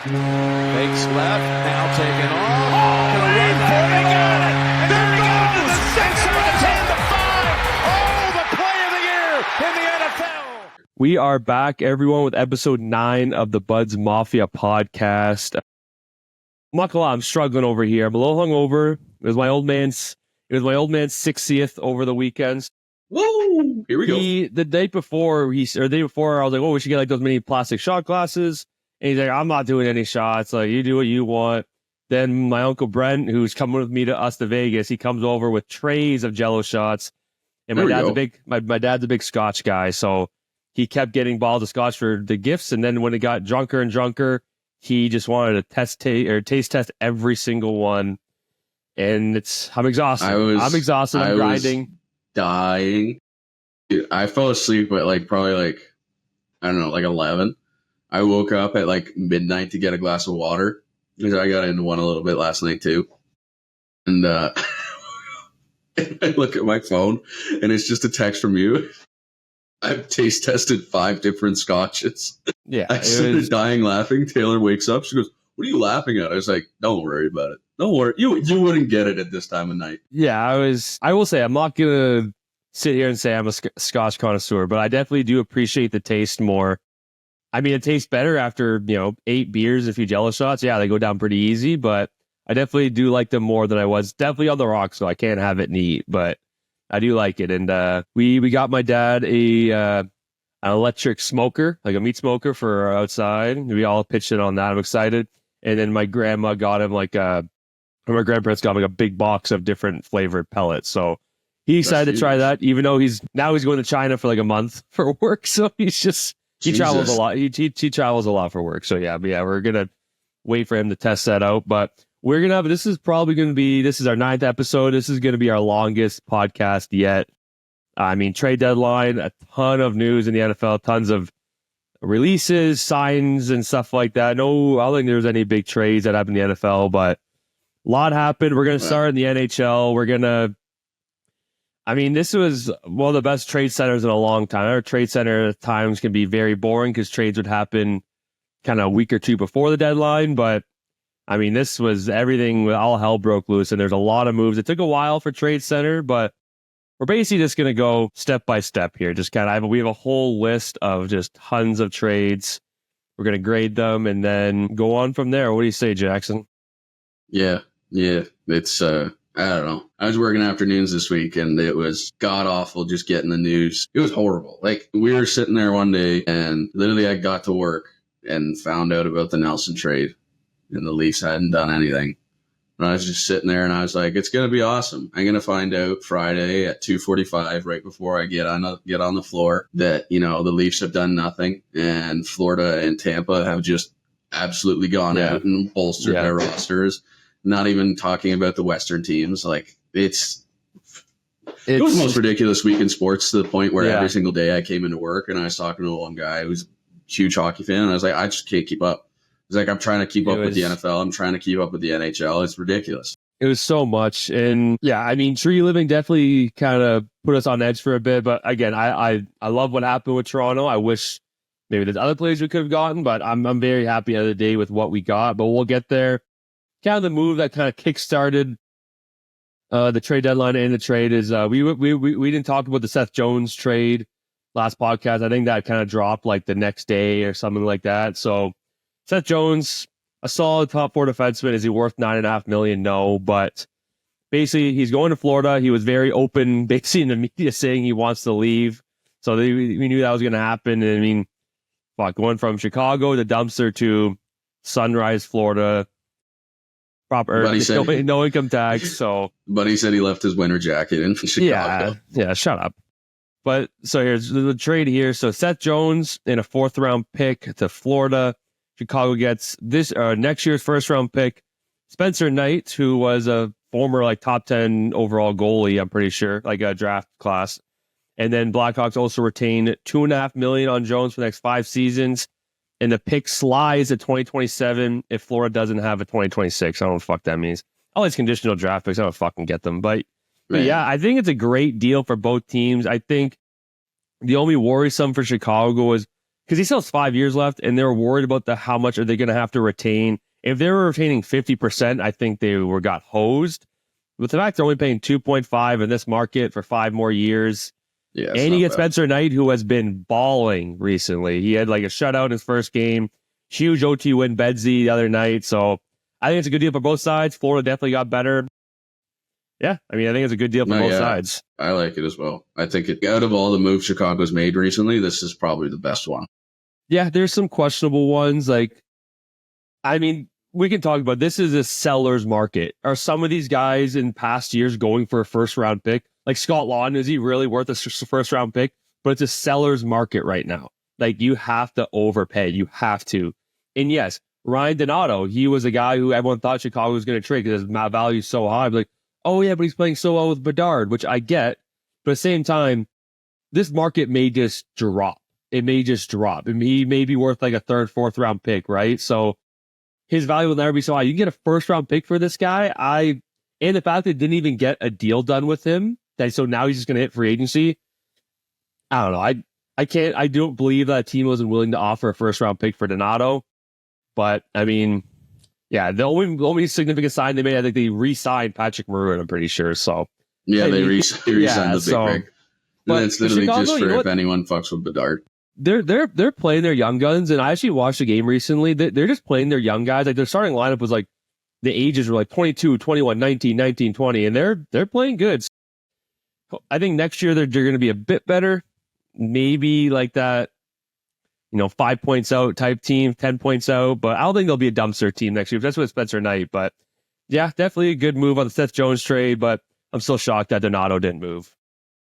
Fakes left, now taken off. Gonna run for it. They got it! And there he goes! Inside the 10 to 5. Oh, the play of the year in the NFL. We are back, everyone, with episode 9 of the Buds Mafia podcast. I'm not gonna lie, I'm struggling over here. I'm a little hungover. It was my old man's 60th over the weekends. Whoa! Here we go. The day before, I was like, oh, we should get like those mini plastic shot glasses. And he's like, I'm not doing any shots. Like, you do what you want. Then my uncle Brent, who's coming with me to Vegas, he comes over with trays of Jello shots. And my dad's a big Scotch guy, so he kept getting bottles of Scotch for the gifts. And then when it got drunker and drunker, he just wanted to taste test every single one. And I'm exhausted. I'm grinding. Dying. Dude, I fell asleep at probably 11. I woke up at midnight to get a glass of water because I got into one a little bit last night too. And I look at my phone and it's just a text from you. I've taste tested 5 different scotches. Yeah, I started dying laughing. Taylor wakes up. She goes, "What are you laughing at?" I was like, "Don't worry about it. Don't worry. You wouldn't get it at this time of night." Yeah, I will say I'm not gonna sit here and say I'm a Scotch connoisseur, but I definitely do appreciate the taste more. I mean, it tastes better after 8 beers and a few Jello shots. Yeah, they go down pretty easy, but I definitely do like them more than I was. Definitely on the rocks, so I can't have it neat, but I do like it. And we got my dad an electric smoker, like a meat smoker for outside. We all pitched in on that. I'm excited. And then my grandma got him my grandparents got him a big box of different flavored pellets. So he's excited to try that, even though he's going to China for a month for work. So he travels a lot. He travels a lot for work. So yeah, we're gonna wait for him to test that out. But we're gonna have this is our 9th episode. This is gonna be our longest podcast yet. I mean, trade deadline, a ton of news in the NFL, tons of releases, signs, and stuff like that. No, I don't think there's any big trades that happened in the NFL, but a lot happened. We're gonna start in the NHL. This was one of the best trade centers in a long time. Our trade center at times can be very boring because trades would happen kind of a week or two before the deadline. But this was everything. All hell broke loose, and there's a lot of moves. It took a while for Trade Center, but we're basically just going to go step by step here. Just we have a whole list of just tons of trades. We're going to grade them and then go on from there. What do you say, Jackson? Yeah. It's I don't know. I was working afternoons this week, and it was god-awful just getting the news. It was horrible. We were sitting there one day, and literally I got to work and found out about the Nelson trade, and the Leafs hadn't done anything. And I was just sitting there, and I was like, it's going to be awesome. I'm going to find out Friday at 2:45, right before I get on the floor, that, the Leafs have done nothing, and Florida and Tampa have just absolutely gone out and bolstered their rosters. Not even talking about the Western teams. It was the most ridiculous week in sports, to the point where every single day I came into work and I was talking to one guy who's a huge hockey fan, and I was like, I just can't keep up. It's like, I'm trying to keep up with the NFL. I'm trying to keep up with the NHL. It's ridiculous. It was so much. And tree living definitely kind of put us on edge for a bit. But again, I love what happened with Toronto. I wish maybe there's other players we could have gotten, but I'm very happy at the day with what we got. But we'll get there. Kind of the move that kind of kickstarted the trade deadline and the trade is we didn't talk about the Seth Jones trade last podcast. I think that kind of dropped the next day or something like that. So Seth Jones, a solid top 4 defenseman. Is he worth $9.5 million? No, but basically he's going to Florida. He was very open, basically in the media, saying he wants to leave. So we knew that was going to happen. And going from Chicago to dumpster to Sunrise, Florida. Proper, no income tax. So, but he said he left his winter jacket in Chicago. Yeah, shut up. But so here's the trade here. So Seth Jones in a 4th round pick to Florida. Chicago gets this next year's 1st round pick, Spencer Knight, who was a former top 10 overall goalie. I'm pretty sure, a draft class. And then Blackhawks also retain $2.5 million on Jones for the next 5 seasons. And the pick slides at 2027 if Florida doesn't have a 2026. I don't know what the fuck that means. All these conditional draft picks, I don't fucking get them. But yeah, I think it's a great deal for both teams. I think the only worrisome for Chicago was because he still has 5 years left, and they're worried about how much are they going to have to retain. If they were retaining 50%, I think they got hosed. With the fact they're only paying 2.5 in this market for 5 more years. Yeah, and you get Spencer Knight, who has been balling recently. He had like a shutout in his first game. Huge OT win, Bedsy the other night. So I think it's a good deal for both sides. Florida definitely got better. Yeah, I mean, I think it's a good deal for both sides. I like it as well. I think out of all the moves Chicago's made recently, this is probably the best one. Yeah, there's some questionable ones. Like, I mean, we can talk about this is a seller's market. Are some of these guys in past years going for a first round pick? Like Scott Lawton, is he really worth a first round pick? But it's a seller's market right now. Like, you have to overpay. You have to. And yes, Ryan Donato, he was a guy who everyone thought Chicago was going to trade because his value is so high. Like, oh yeah, but he's playing so well with Bedard, which I get. But at the same time, this market may just drop. It may just drop. And he may be worth like a third, fourth round pick, right? So his value will never be so high. You can get a first round pick for this guy. And the fact that they didn't even get a deal done with him, so now he's just going to hit free agency. I don't know. I don't believe that team wasn't willing to offer a first round pick for Donato. But I mean, yeah, the only significant sign they made, I think they re-signed Patrick Maroon, I'm pretty sure. So yeah, they re-signed the big rig. And it's literally Chicago, just for if anyone fucks with Bedard. They're playing their young guns, and I actually watched the game recently. They're just playing their young guys. Like, their starting lineup was like, the ages were like 22, 21, 19, 20, and they're playing good. So I think next year they're going to be a bit better. Maybe like that, 5 points out type team, 10 points out, but I don't think they'll be a dumpster team next year. That's what Spencer Knight. But yeah, definitely a good move on the Seth Jones trade, but I'm still shocked that Donato didn't move.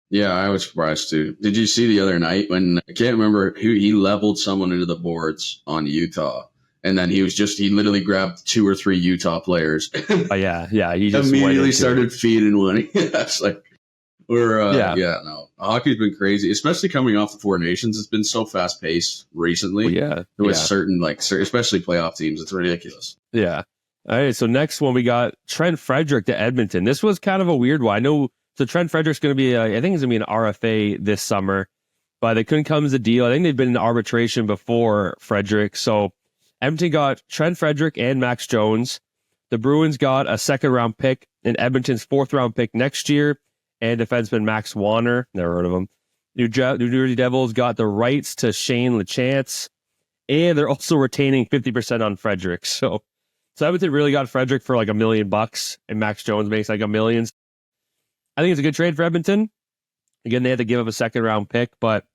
Yeah, I was surprised too. Did you see the other night when, I can't remember who, he leveled someone into the boards on Utah, and then he literally grabbed 2 or 3 Utah players. Yeah. He just immediately started feeding one. That's like, hockey's been crazy, especially coming off the Four Nations. It's been so fast paced recently. With certain, especially playoff teams. It's ridiculous. Yeah. All right. So next one, we got Trent Frederick to Edmonton. This was kind of a weird one. I know. So Trent Frederick's going to be, I think he's going to be an RFA this summer, but they couldn't come to a deal. I think they've been in arbitration before Frederick. So Edmonton got Trent Frederick and Max Jones. The Bruins got a second-round pick and Edmonton's fourth-round pick next year, and defenseman Max Warner. Never heard of him. New Jersey Devils got the rights to Shane Lachance, and they're also retaining 50% on Frederick. So Edmonton really got Frederick for like $1 million, and Max Jones makes like $1 million. I think it's a good trade for Edmonton. Again, they had to give up a second-round pick, but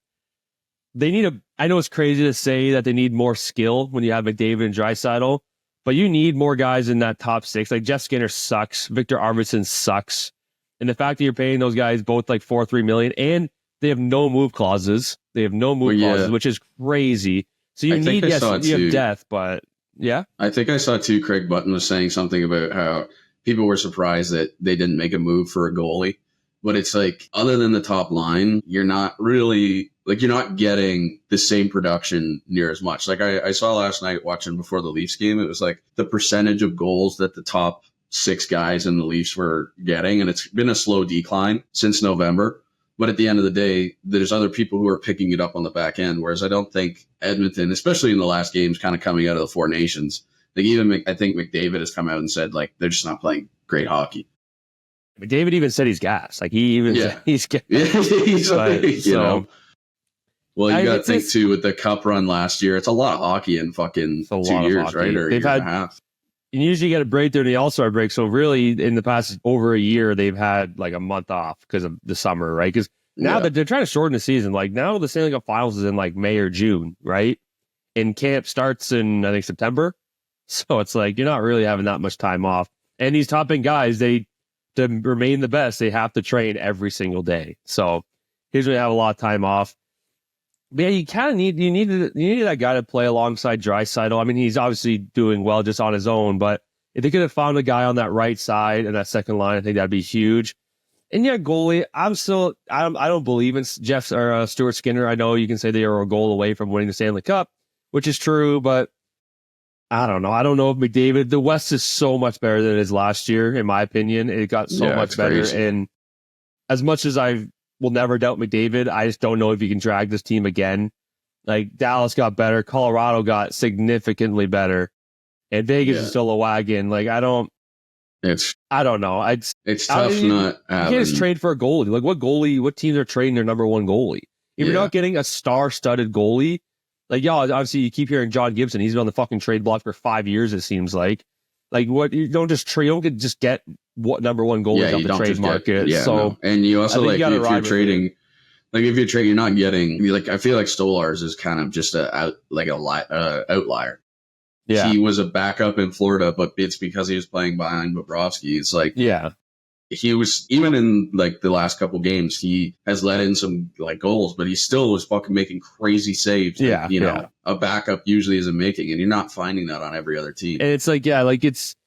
they need I know it's crazy to say that they need more skill when you have McDavid and Draisaitl, but you need more guys in that top 6. Like, Jeff Skinner sucks. Victor Arvidsson sucks. And the fact that you're paying those guys both like $4-3 million, and they have no move clauses. Clauses, which is crazy. So you need, you have depth, but yeah. I think I saw too, Craig Button was saying something about how people were surprised that they didn't make a move for a goalie. But it's like, other than the top line, you're not really, you're not getting the same production near as much. Like I saw last night watching before the Leafs game, it was like the percentage of goals that the top 6 guys in the Leafs were getting. And it's been a slow decline since November. But at the end of the day, there's other people who are picking it up on the back end. Whereas I don't think Edmonton, especially in the last games, kind of coming out of the Four Nations, I think McDavid has come out and said, they're just not playing great hockey. McDavid even said he's gassed. Like, he even said he's gassed. Well, you got to think, too, with the Cup run last year, it's a lot of hockey in fucking 2 years, right? Or a year and a half. You usually get a break during the All-Star break. So really, in the past over a year, they've had like a month off because of the summer, right? Because now that they're trying to shorten the season, like now the Stanley Cup Finals is in like May or June, right? And camp starts in, I think, September. So it's like you're not really having that much time off. And these top-end guys, to remain the best, they have to train every single day. So here's when they have a lot of time off. But yeah, you kind of need that guy to play alongside Draisaitl. I mean, he's obviously doing well just on his own, but if they could have found a guy on that right side and that second line, I think that'd be huge. And yeah, goalie, I don't believe in Jeff or Stuart Skinner. I know you can say they are a goal away from winning the Stanley Cup, which is true, but I don't know. I don't know if McDavid, the West is so much better than it is last year, in my opinion. It got so much better. Crazy. And as much as I will never doubt McDavid, I just don't know if he can drag this team again. Like Dallas got better, Colorado got significantly better, and Vegas is still a wagon. Like I don't know. It's tough not having. You can't just trade for a goalie. Like what teams are trading their number one goalie? If you're not getting a star-studded goalie, like obviously you keep hearing John Gibson. He's been on the fucking trade block for 5 years. It seems like what you don't just trade. You don't just get what number one goalies off the trade market. And you also like if you're trading. Like if you trade, you're not getting like I feel like Stolarz is kind of just outlier. Yeah, he was a backup in Florida, but it's because he was playing behind Bobrovsky. It's like he was even in like the last couple games, he has let in some like goals, but he still was fucking making crazy saves. That, you know, a backup usually isn't making, and you're not finding that on every other team. And it's like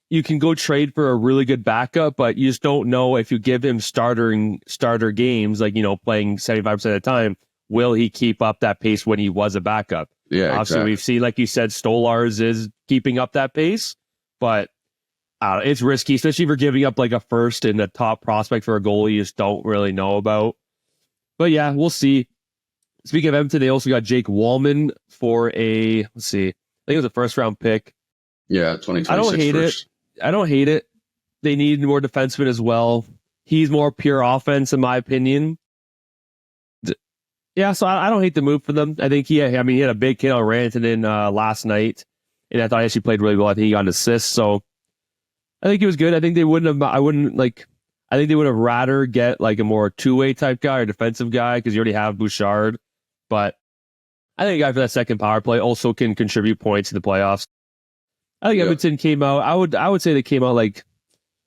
you can go trade for a really good backup, but you just don't know if you give him starter games, like, you know, playing 75% of the time, will he keep up that pace when he was a backup? Yeah, obviously we've seen, like you said, Stolarz is keeping up that pace, but it's risky, especially for giving up like a first and a top prospect for a goalie you just don't really know about. But yeah, we'll see. Speaking of Edmonton, they also got Jake Wallman for I think it was a first round pick. Yeah, 2026. I don't hate it. They need more defensemen as well. He's more pure offense, in my opinion. Yeah, so I don't hate the move for them. I think he had a big hit on Rantanen last night, and I thought he actually played really well. I think he got an assist, so I think he was good. I think they wouldn't have. I think they would have rather get like a more two-way type guy or defensive guy because you already have Bouchard. But I think a guy for that second power play also can contribute points to the playoffs. I think Edmonton came out. I would say they came out like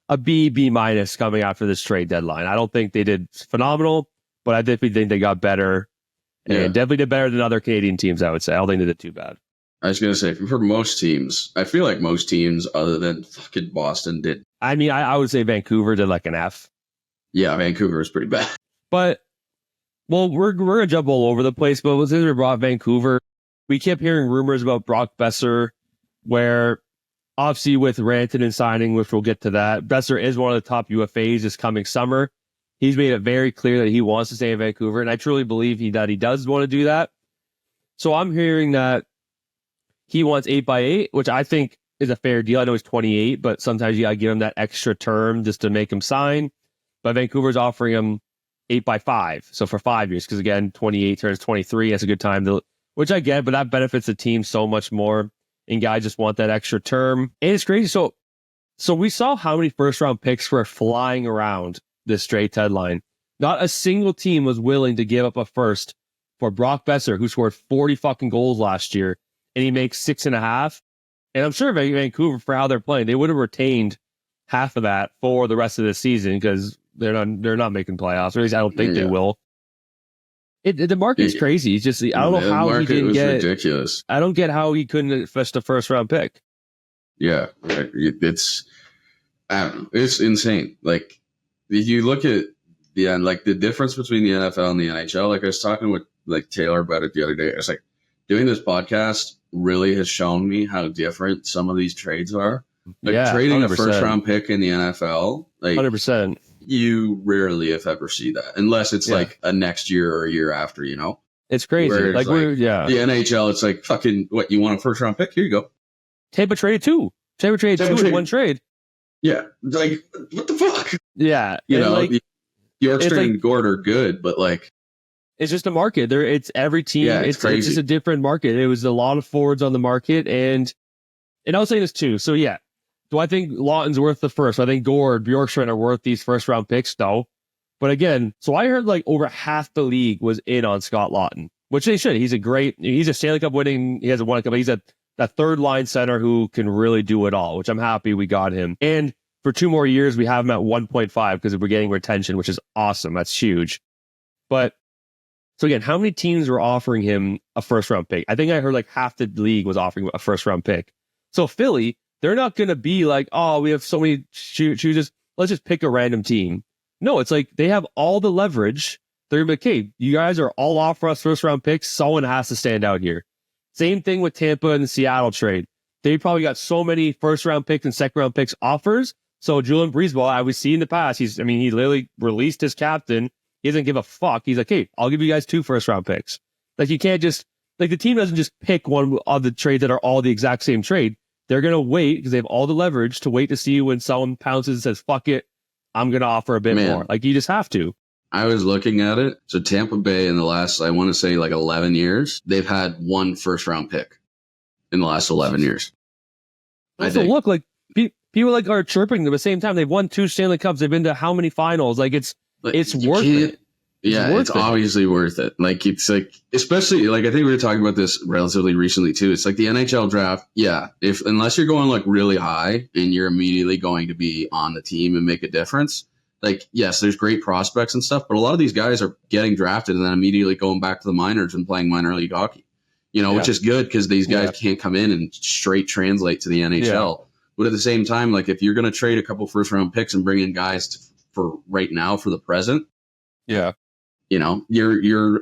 a B minus coming after this trade deadline. I don't think they did phenomenal, but I definitely think they got better and definitely did better than other Canadian teams. I would say I don't think they did too bad. I was gonna say for most teams, I feel like most teams other than fucking Boston did. I mean, I would say Vancouver did like an F. Yeah, Vancouver was pretty bad. But we're gonna jump all over the place. But since we brought Vancouver, we kept hearing rumors about Brock Besser, where obviously with Rantanen signing, which we'll get to that, Besser is one of the top UFAs this coming summer. He's made it very clear that he wants to stay in Vancouver, and I truly believe that he does want to do that. So I'm hearing that he wants 8x8, which I think is a fair deal. I know he's 28, but sometimes you gotta give him that extra term just to make him sign. But Vancouver's offering him 8x5, so for 5 years, because again, 28 turns 23. That's a good time to, which I get, but that benefits the team so much more. And guys just want that extra term. And it's crazy. So we saw how many first round picks were flying around this trade deadline. Not a single team was willing to give up a first for Brock Besser, who scored 40 fucking goals last year, and he makes 6.5. And I'm sure Vancouver, for how they're playing, they would have retained half of that for the rest of the season because they're not making playoffs. Or at least I don't think they will. The market's crazy. It's just I don't know how he didn't get ridiculous. I don't get how he couldn't fetch the first round pick. Yeah, it's I don't know. It's insane. Like you look at the difference between the NFL and the NHL. Like I was talking with like Taylor about it the other day. It's like doing this podcast really has shown me how different some of these trades are. Like trading 100%. A first round pick in the NFL, like 100%. You rarely, if ever, see that unless it's like a next year or a year after, you know? It's crazy. Like the NHL, it's like fucking what you want a first round pick? Here you go. Tampa traded two. Tampa traded two in one trade. Yeah. Like, what the fuck? Yeah. You know, like, Yorkster and Gord are good, but like it's just a market. It's every team. Yeah, it's crazy. It's just a different market. It was a lot of forwards on the market, and I was saying this too. So yeah. Do I think Lawton's worth the first? I think Gord, Bjorkstrand are worth these first round picks? No. But again, so I heard like over half the league was in on Scott Lawton, which they should. He's a Stanley Cup winning. He hasn't won a cup. He's that third line center who can really do it all, which I'm happy we got him. And for 2 more years, we have him at 1.5 because we're getting retention, which is awesome. That's huge. But so again, how many teams were offering him a first round pick? I think I heard like half the league was offering a first round pick. So Philly, they're not going to be like, oh, we have so many chooses. Let's just pick a random team. No, it's like they have all the leverage. They're going to be like, hey, you guys are all off for us first round picks. Someone has to stand out here. Same thing with Tampa and the Seattle trade. They probably got so many first round picks and second round picks offers. So Julian Breezeball, I was seeing in the past, he literally released his captain. He doesn't give a fuck. He's like, hey, I'll give you guys 2 first round picks. Like you can't just like the team doesn't just pick one of the trades that are all the exact same trade. They're going to wait because they have all the leverage to wait to see when someone pounces and says, fuck it, I'm going to offer a bit more. Like, you just have to. I was looking at it. So Tampa Bay in the last, I want to say like 11 years, they've had one first round pick in the last 11 years. Also, look, like people like are chirping at the same time. They've won 2 Stanley Cups. They've been to how many finals? Like it's worth it. Yeah, it's obviously worth it. Like, it's like, especially like, I think we were talking about this relatively recently too. It's like the NHL draft. Yeah. Unless you're going like really high and you're immediately going to be on the team and make a difference. Like, yes, there's great prospects and stuff, but a lot of these guys are getting drafted and then immediately going back to the minors and playing minor league hockey, which is good because these guys can't come in and straight translate to the NHL. Yeah. But at the same time, like, if you're going to trade a couple first round picks and bring in guys for right now, for the present, you're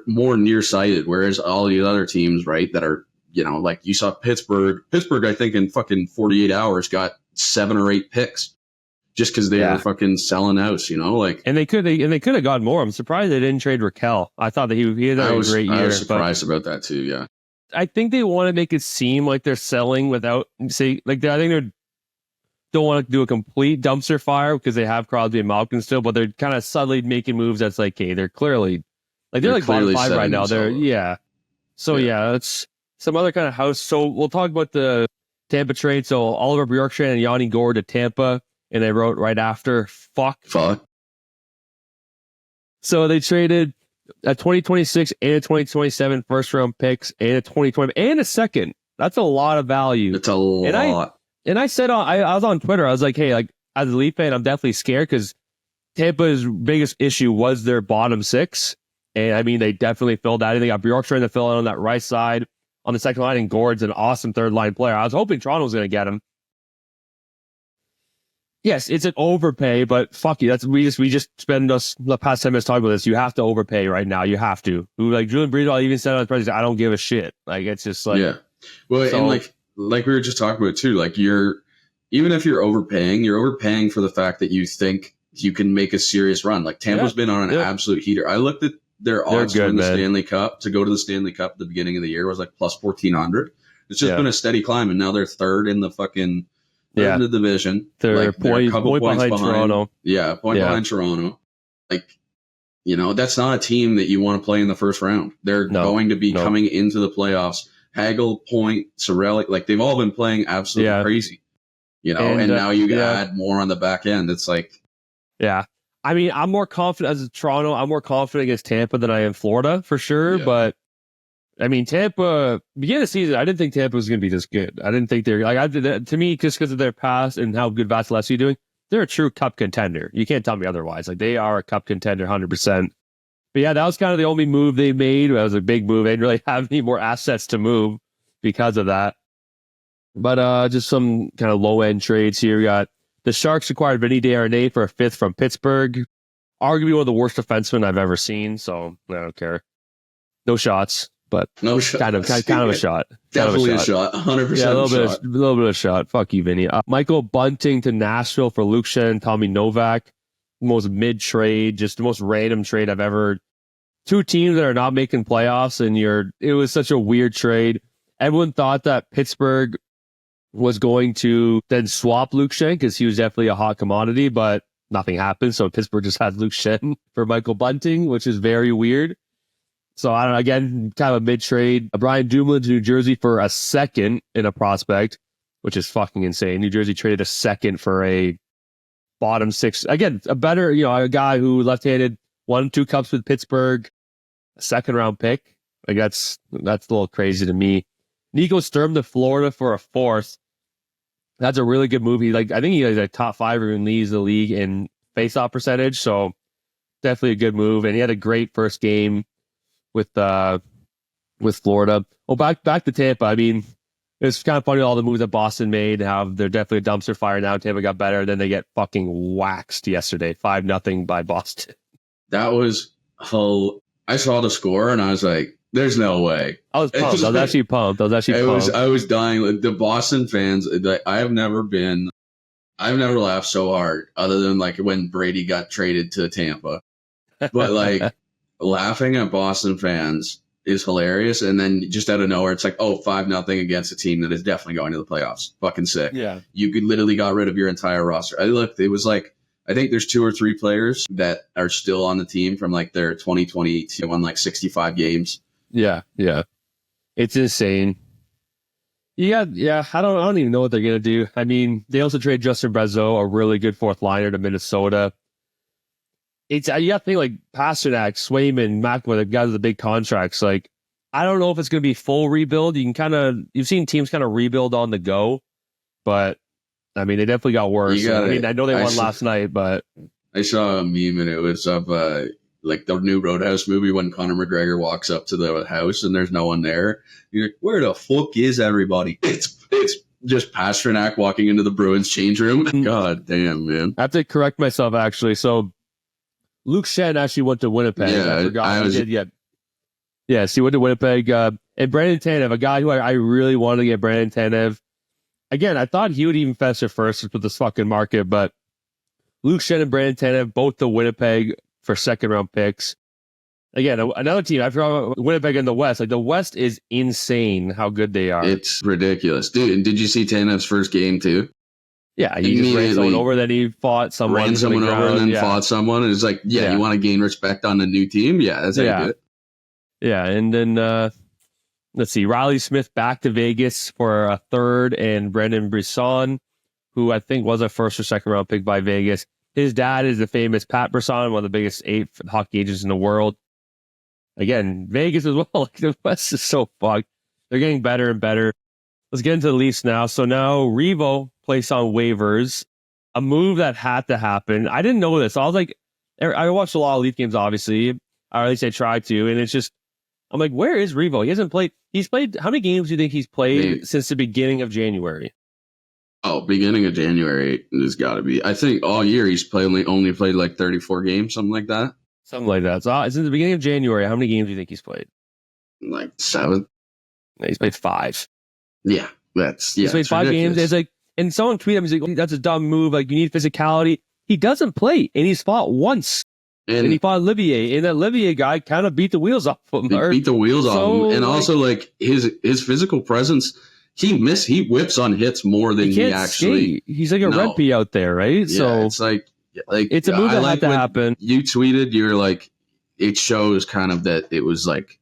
more nearsighted. Whereas all the other teams, right, that are, like you saw Pittsburgh, I think in fucking 48 hours got 7 or 8 picks. Just because they were fucking selling out, like, and they could have gotten more. I'm surprised they didn't trade Raquel. I thought that he had a great year. I was surprised about that too. Yeah, I think they want to make it seem like they're selling without I think they don't want to do a complete dumpster fire because they have Crosby and Malkin still, but they're kind of subtly making moves that's like, hey, they're clearly like bottom 5 right now. It's some other kind of house. So we'll talk about the Tampa trade. So Oliver Bjorkstrand and Yanni Gourde to Tampa. And they wrote right after, fuck. So they traded a 2026 and a 2027 first round picks and a 2020 and a second. That's a lot of value. It's a lot. And I said, I was on Twitter. I was like, hey, like as a Leaf fan, I'm definitely scared because Tampa's biggest issue was their bottom 6. And I mean, they definitely filled that. They got Bjorkstrand to fill in on that right side on the second line, and Gourde's an awesome third line player. I was hoping Toronto was going to get him. Yes, it's an overpay, but fuck you. We just spend the past 10 minutes talking about this. You have to overpay right now. You have to. Like Julian Breedall even said on his president, I don't give a shit. Like, it's just like, yeah. Well, so, and like we were just talking about too. Like, even if you're overpaying for the fact that you think you can make a serious run. Like, Tampa's been on an absolute heater. I looked at their odds to win the Stanley Cup, to go to the Stanley Cup at the beginning of the year was like plus 1,400. It's just been a steady climb, and now they're third in the fucking. In the division. They're a point behind Toronto. Yeah, behind Toronto. Like, that's not a team that you want to play in the first round. They're going to be coming into the playoffs. Hagel, Point, Sorelli, like, they've all been playing absolutely crazy. And now you add more on the back end. It's like... Yeah. I mean, I'm more confident as a Toronto. I'm more confident against Tampa than I am Florida, for sure. Yeah. But, I mean, Tampa, beginning of the season, I didn't think Tampa was going to be this good. I didn't think they're to me, just because of their past and how good Vasilevsky doing, they're a true cup contender. You can't tell me otherwise. Like, they are a cup contender 100%. But yeah, that was kind of the only move they made. That was a big move. They didn't really have any more assets to move because of that. But just some kind of low end trades here. We got the Sharks acquired Vinny Desharnais for a 5th from Pittsburgh. Arguably one of the worst defensemen I've ever seen. So I don't care. No shots. But no shot. Kind of a shot. Definitely a shot. 100% yeah, a shot. little bit of shot. Fuck you, Vinny. Michael Bunting to Nashville for Luke Schenn, Tommy Novak. Most mid trade, just the most random trade I've ever. 2 teams that are not making playoffs, and it was such a weird trade. Everyone thought that Pittsburgh was going to then swap Luke Schenn because he was definitely a hot commodity, but nothing happened. So Pittsburgh just had Luke Schenn for Michael Bunting, which is very weird. So I don't know, again, kind of a mid-trade. Brian Dumoulin to New Jersey for a 2nd in a prospect, which is fucking insane. New Jersey traded a 2nd for a bottom 6. Again, a better, a guy who left-handed, won 2 cups with Pittsburgh, a 2nd-round pick. Like, that's a little crazy to me. Nico Sturm to Florida for a 4th. That's a really good move. I think he's a top 5 and leads the league in face-off percentage, so definitely a good move. And he had a great first game with Florida. Oh, back to Tampa. I mean, it's kind of funny all the moves that Boston made. How they're definitely a dumpster fire now. Tampa got better, then they get fucking waxed yesterday, 5-0 by Boston. That was I saw the score and I was like, "There's no way." I was pumped. I was actually pumped. I was dying. The Boston fans. I've never laughed so hard, other than like when Brady got traded to Tampa. But like. Laughing at Boston fans is hilarious. And then just out of nowhere, it's like, oh, 5-0 against a team that is definitely going to the playoffs. Fucking sick. Yeah. You could literally got rid of your entire roster. I looked, it was like, I think there's 2 or 3 players that are still on the team from like their 2020 team, won like 65 games. Yeah. It's insane. Yeah. I don't even know what they're gonna do. I mean, they also trade Justin Brazeau, a really good fourth liner, to Minnesota. You got to think like Pasternak, Swayman, McAvoy, the guys with the big contracts. Like, I don't know if it's gonna be full rebuild. You've seen teams kind of rebuild on the go, but I mean, they definitely got worse. I know they won last night, but I saw a meme and it was of like the new Roadhouse movie when Conor McGregor walks up to the house and there's no one there. You're like, where the fuck is everybody? It's just Pasternak walking into the Bruins change room. God damn, man. I have to correct myself, actually. So Luke Shen actually went to Winnipeg. Yeah, I forgot he did yet. Yes, he went to Winnipeg. And Brandon Tanev, a guy who I really wanted to get Brandon Tanev. Again, I thought he would even fester first with this fucking market, but Luke Shen and Brandon Tanev, both to Winnipeg for second-round picks. Again, another team, I forgot Winnipeg in the West. Like, the West is insane how good they are. It's ridiculous. Dude, and did you see Tanev's first game, too? Yeah, he just ran someone over, then he fought someone. Ran someone over and then fought someone. And it's like, you want to gain respect on the new team? Yeah, that's how you do it. Yeah, and then, let's see, Riley Smith back to Vegas for a third, and Brendan Brisson, who I think was a first or second round pick by Vegas. His dad is the famous Pat Brisson, one of the biggest 8 hockey agents in the world. Again, Vegas as well. Like, the West is so fucked. They're getting better and better. Let's get into the Leafs now. So now Revo placed on waivers, a move that had to happen. I didn't know this. I was like, I watched a lot of Leaf games, obviously, or at least I tried to, and it's just, I'm like, where is Revo? He hasn't played. He's played. How many games do you think he's played since the beginning of January? Oh, beginning of January, there's got to be. I think all year he's only played like 34 games, something like that. Something like that. So since the beginning of January, how many games do you think he's played? Like 7. Yeah, he's played 5. Yeah, he's played 5 ridiculous. games. It's like, and someone tweeted him, he's like, that's a dumb move. Like, you need physicality. He doesn't play, and he's fought once. And he fought Olivier, and that Olivier guy kind of beat the wheels off of him. He beat the wheels off him. And also, like, his physical presence, he whips on hits more than he actually. Skate. He's like a red pea out there, right? Yeah, so it's like it's a move that had to happen. You tweeted, you're like, it shows kind of that it was like,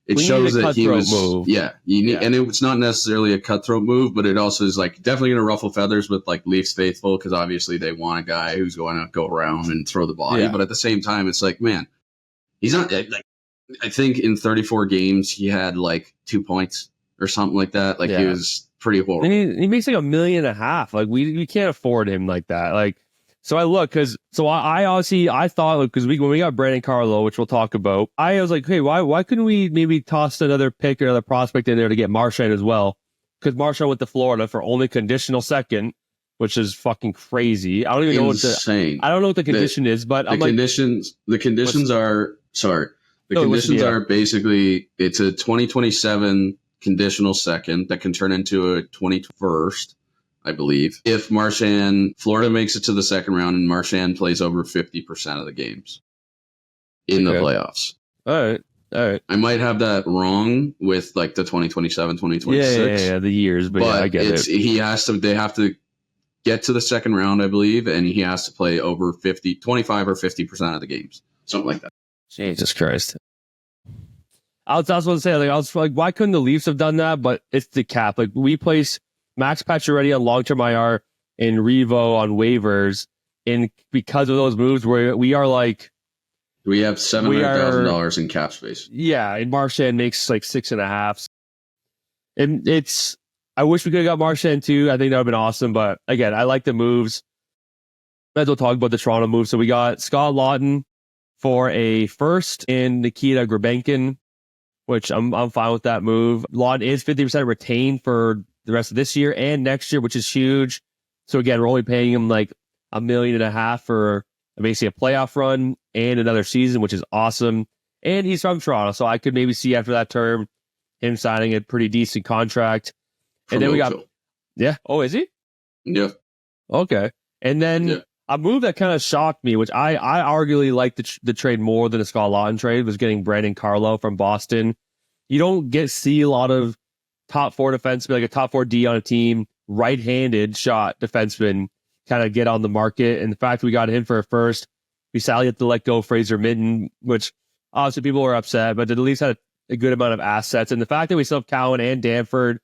it shows that he was, move. And it's not necessarily a cutthroat move, but it also is like definitely going to ruffle feathers with like Leafs faithful, because obviously they want a guy who's going to go around and throw the body. Yeah. But at the same time, it's like, man, he's not like, I think in 34 games he had like 2 points or something like that. Like he was pretty horrible. And he makes like $1.5 million. Like we can't afford him like that. Like, so I look, I honestly thought, because when we got Brandon Carlo, which we'll talk about, I was like, hey, why couldn't we maybe toss another pick or another prospect in there to get Marchand as well? Because Marchand went to Florida for only conditional second, which is fucking crazy. I don't even know what the condition is, but the conditions are basically, it's a 2027 conditional second that can turn into a 21st. I believe, if Florida makes it to the second round and Marchand plays over 50% of the games in the playoffs. All right. I might have that wrong with like the 2027, 2026. Yeah, the years, but I get it. They have to get to the second round, I believe, and he has to play over 25 or 50% of the games. Something like that. Jesus Christ. I was going to say, I was like, why couldn't the Leafs have done that? But it's the cap. Like, we place Max Pacioretty on long-term IR and Revo on waivers, and because of those moves, we are like, we have $700,000 in cap space. Yeah, and Marchand makes like 6.5. And I wish we could have got Marchand too. I think that would have been awesome. But again, I like the moves. Might as well talk about the Toronto move. So we got Scott Lawton for a first and Nikita Grabenkin, which I'm fine with that move. Lawton is 50% retained for the rest of this year and next year, which is huge. So again, we're only paying him like $1.5 million for basically a playoff run and another season, which is awesome. And he's from Toronto, so I could maybe see after that term him signing a pretty decent contract. And then we got, oh, is he? Yeah. Okay. And then a move that kind of shocked me, which I arguably liked the trade more than the Scott Lawton trade, was getting Brandon Carlo from Boston. you don't see a lot of top 4 defensemen, like a top 4 D on a team, right-handed shot defenseman kind of get on the market. And the fact we got him for a first, we sadly had to let go Fraser Minten, which obviously people were upset, but at least had a good amount of assets. And the fact that we still have Cowan and Danford,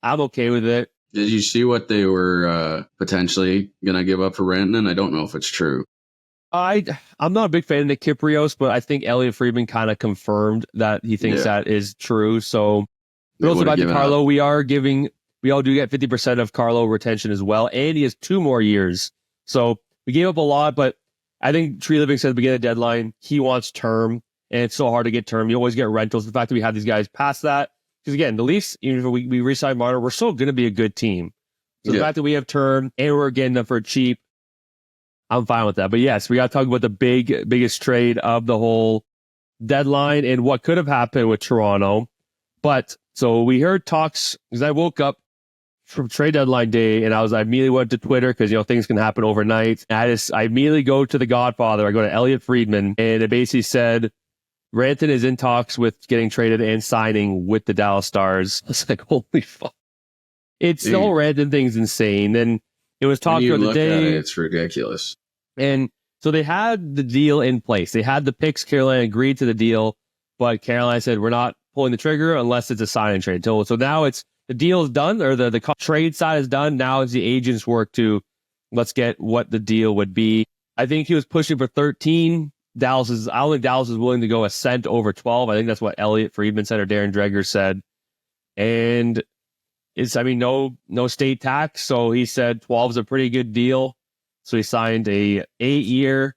I'm okay with it. Did you see what they were potentially going to give up for Rantanen? I don't know if it's true. I'm not a big fan of Nick Kyprios, but I think Elliot Friedman kind of confirmed that he thinks that is true. So, but also back to Carlo, we all do get 50% of Carlo retention as well, and he has 2 more years. So we gave up a lot, but I think Tree Living said at the beginning of the deadline, he wants term, and it's so hard to get term. You always get rentals. The fact that we have these guys past that, because again, the Leafs, even if we re-sign Marner, we're still going to be a good team. So the fact that we have term and we're getting them for cheap, I'm fine with that. But yes, we got to talk about the biggest trade of the whole deadline and what could have happened with Toronto. But so we heard talks, because I woke up from trade deadline day and I immediately went to Twitter because, things can happen overnight. And I immediately go to the Godfather. I go to Elliot Friedman, and it basically said, Rantanen is in talks with getting traded and signing with the Dallas Stars. I was like, holy fuck. The whole Rantanen thing's insane. And it was talked about the day. It's ridiculous. And so they had the deal in place. They had the picks. Carolina agreed to the deal, but Carolina said, we're not pulling the trigger unless it's a sign and trade. So now the deal is done, or the trade side is done. Now it's the agent's work to let's get what the deal would be. I think he was pushing for 13. I don't think Dallas is willing to go a cent over 12. I think that's what Elliot Friedman said or Darren Dreger said. And no state tax. So he said 12 is a pretty good deal. So he signed a 8-year,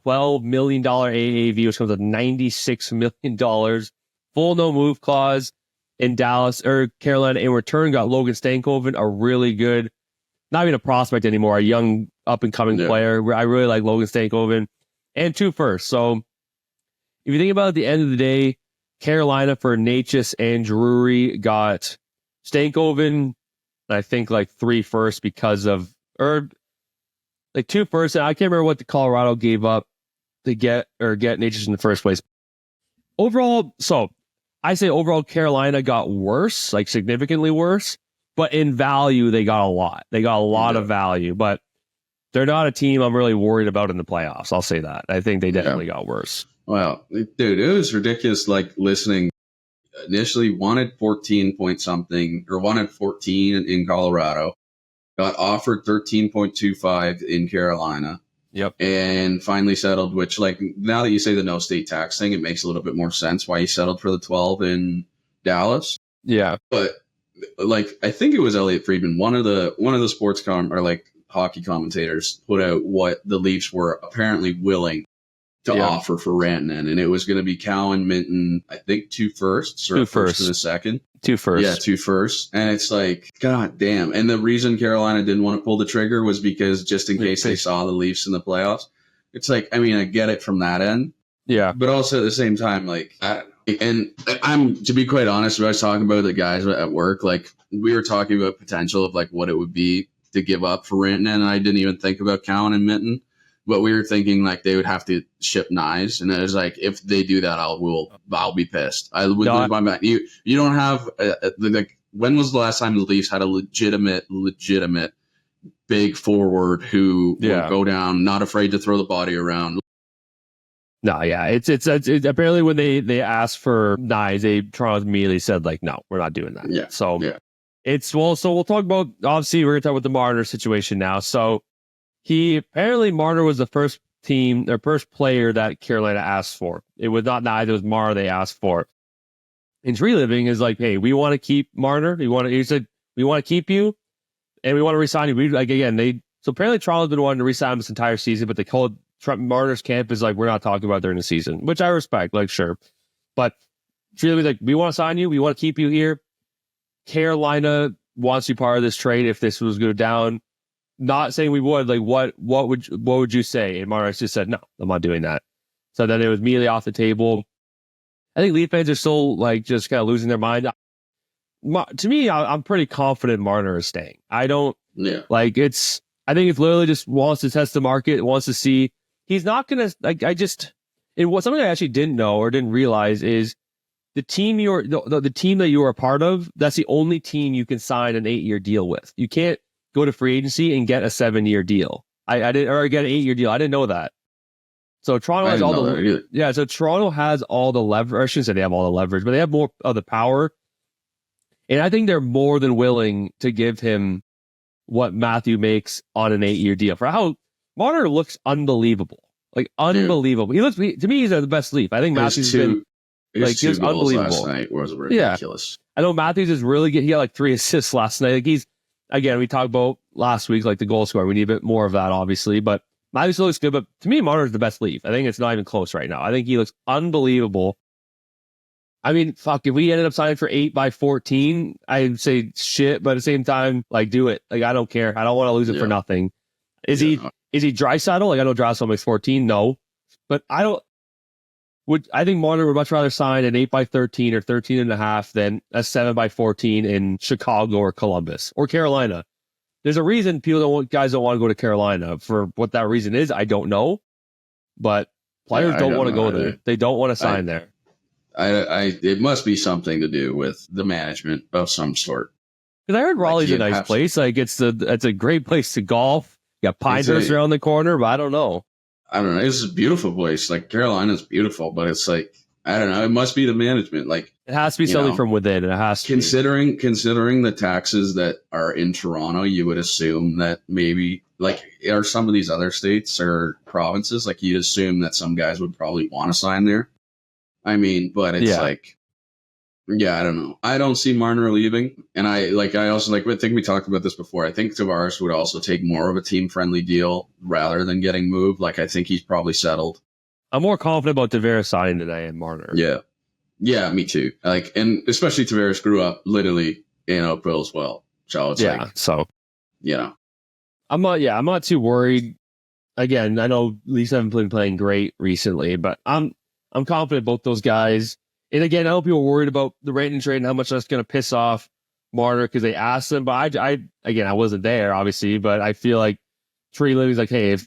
$12 million AAV, which comes with $96 million, full no move clause in Dallas or Carolina. In return, got Logan Stankoven, a really good, not even a prospect anymore, a young up and coming player. I really like Logan Stankoven, and 2 firsts. So if you think about it, at the end of the day, Carolina for Natchez and Drury got Stankoven, I think 3 firsts because of, or 2 firsts. I can't remember what the Colorado gave up to get Natchez in the first place. Overall, I say overall Carolina got worse, significantly worse, but in value, they got a lot. They got a lot of value, but they're not a team I'm really worried about in the playoffs. I'll say that. I think they definitely got worse. Well, dude, it was ridiculous, listening. Initially wanted 14 point something, or wanted 14 in Colorado, got offered 13.25 in Carolina. Yep. And finally settled, which now that you say the no state tax thing, it makes a little bit more sense why he settled for the 12 in Dallas. Yeah. But I think it was Elliot Friedman, one of the sports hockey commentators put out what the Leafs were apparently willing to offer for Rantanen, and it was going to be Cowan, Minten, I think 2 firsts or 2 a first and a second. 2 firsts. Yeah, 2 firsts. And it's god damn. And the reason Carolina didn't want to pull the trigger was because just in case they saw the Leafs in the playoffs. It's I get it from that end. Yeah. But also at the same time, and I'm, to be quite honest, when I was talking about the guys at work, we were talking about potential of what it would be to give up for Rantanen, and I didn't even think about Cowan and Minten. But we were thinking they would have to ship Knies, and it was if they do that, I'll be pissed. I would lose my mind. You don't have when was the last time the Leafs had a legitimate big forward who will go down, not afraid to throw the body around? No, yeah, it's apparently when they asked for Knies, Toronto immediately said no, we're not doing that. Yeah. So so we'll talk about, obviously we're gonna talk about the Marner situation now. So Marner was the first player that Carolina asked for. It was not Knies, it was Marner they asked for. And Tree Living is hey, we want to keep Marner. He said, we want to keep you and we want to resign you. So apparently Toronto's been wanting to resign him this entire season, but they called Marner's camp is we're not talking about during the season, which I respect, sure. But Tree Living's we want to sign you, we want to keep you here. Carolina wants you part of this trade if this was go down. Not saying we would, what would you say? And Marner just said, no, I'm not doing that. So then it was immediately off the table. I think Leaf fans are still just kind of losing their mind. To me, I'm pretty confident Marner is staying. I don't I think it's literally just wants to test the market, wants to see. He's not going to, something I actually didn't know or didn't realize is the team the team that you are a part of, that's the only team you can sign an 8-year deal with. You can't go to free agency and get a 7-year deal. I didn't, or get an 8-year deal. I didn't know that. So Toronto has all the So Toronto has all the leverage. I shouldn't say they have all the leverage, but they have more of the power. And I think they're more than willing to give him what Matthew makes on an 8-year deal for how Marner looks unbelievable. Like unbelievable. He looks to me, he's the best Leaf. I think Matthews been like he was unbelievable. Last night was ridiculous. Yeah. I know Matthews is really good. He got like 3 assists last night. Like he's again, we talked about last week, like the goal scorer. We need a bit more of that, obviously, but Matthews looks good. But to me, Marner is the best Leaf. I think it's not even close right now. I think he looks unbelievable. I mean, fuck, if we ended up signing for 8 by 14, I'd say shit, but at the same time, like, do it. Like, I don't care. I don't want to lose it for nothing. Is he Draisaitl? Like, I know Draisaitl makes 14. No. But I think Marner would much rather sign an 8 by 13 or 13 and a half than a 7 by 14 in Chicago or Columbus or Carolina. There's a reason guys don't want to go to Carolina. For what that reason is, I don't know. But players don't want to go there. They don't want to sign there. It must be something to do with the management of some sort. Because I heard Raleigh's a nice place. Like it's a great place to golf. You got Pinehurst around the corner, but I don't know. It's a beautiful place. Like Carolina's beautiful, but it's like I don't know. It must be the management. Like it has to be something from within. It has to. Considering the taxes that are in Toronto, you would assume that maybe like are some of these other states or provinces. Like you'd assume that some guys would probably want to sign there. I mean, but it's like, I don't know. I don't see Marner leaving. And I think we talked about this before. I think Tavares would also take more of a team-friendly deal rather than getting moved. Like, I think he's probably settled. I'm more confident about Tavares signing than I am Marner. Yeah. Yeah, me too. Like, and especially Tavares grew up literally in Oakville as well. So it's I'm not too worried. Again, I know Leafs haven't been playing great recently, but I'm confident both those guys. And again, I know people are worried about the Rantanen trade and how much that's going to piss off Marner because they asked him. But I wasn't there, obviously. But I feel like Tree Living's like, hey, if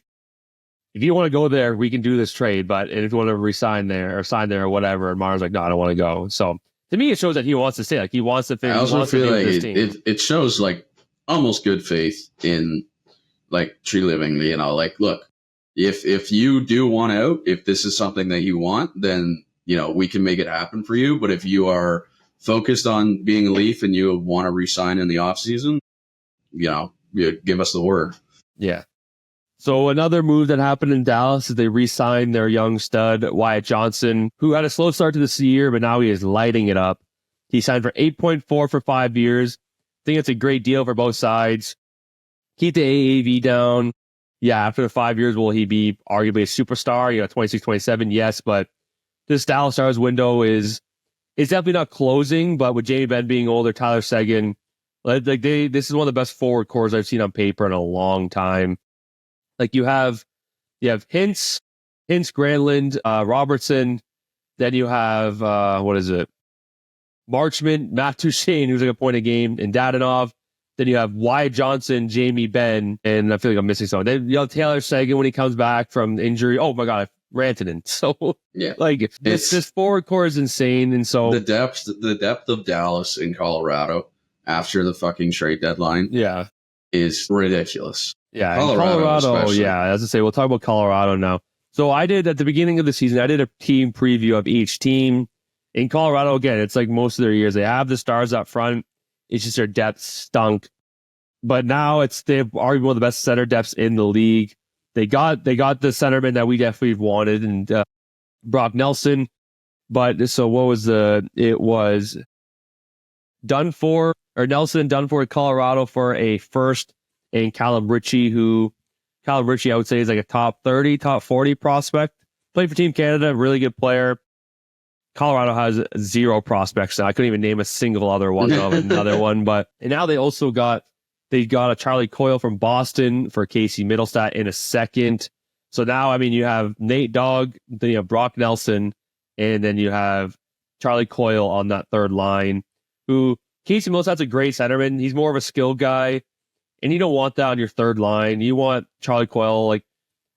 you want to go there, we can do this trade. But if you want to resign there or sign there or whatever, and Marner's like, no, I don't want to go. So to me, it shows that he wants to stay. Like he wants to finish. I also feel like it shows like almost good faith in like Tree Living. You know, like look. If you do want out, if this is something that you want, then, you know, we can make it happen for you. But if you are focused on being a Leaf and you want to re-sign in the offseason, you know, give us the word. Yeah. So another move that happened in Dallas is they re-signed their young stud, Wyatt Johnson, who had a slow start to this year, but now he is lighting it up. He signed for 8.4 for 5 years. I think it's a great deal for both sides. Keep the AAV down. Yeah, after the 5 years, will he be arguably a superstar? 26, 27, yes, but this Dallas Stars window is definitely not closing, but with Jamie Benn being older, Tyler Seguin, this is one of the best forward cores I've seen on paper in a long time. Like you have Hintz, Granlund, Robertson, then you have Marchand, Matt Duchene, who's like a point a game, and Dadonov. Then you have Wyatt Johnson, Jamie Benn, and I feel like I'm missing someone. Then Taylor Seguin when he comes back from injury. Oh my God, Rantanen. So this forward core is insane, and so the depth of Dallas in Colorado after the fucking trade deadline, is ridiculous. Yeah, Colorado. As I say, we'll talk about Colorado now. So I did at the beginning of the season, I did a team preview of each team in Colorado. Again, it's like most of their years. They have the stars up front. It's just their depth stunk. But now they've arguably one of the best center depths in the league. They got the centerman that we definitely wanted, and Brock Nelson. But so what was it was Nelson Dunford at Colorado for a first, and Callum Ritchie, I would say is like a top 30, top 40 prospect. Played for Team Canada, really good player. Colorado has 0 prospects now. I couldn't even name a single other one of another one. And now they also got a Charlie Coyle from Boston for Casey Middlestat in a second. So now, I mean, you have Nate Dogg, then you have Brock Nelson, and then you have Charlie Coyle on that third line, who Casey Middlestat's a great centerman. He's more of a skill guy, and you don't want that on your third line. You want Charlie Coyle,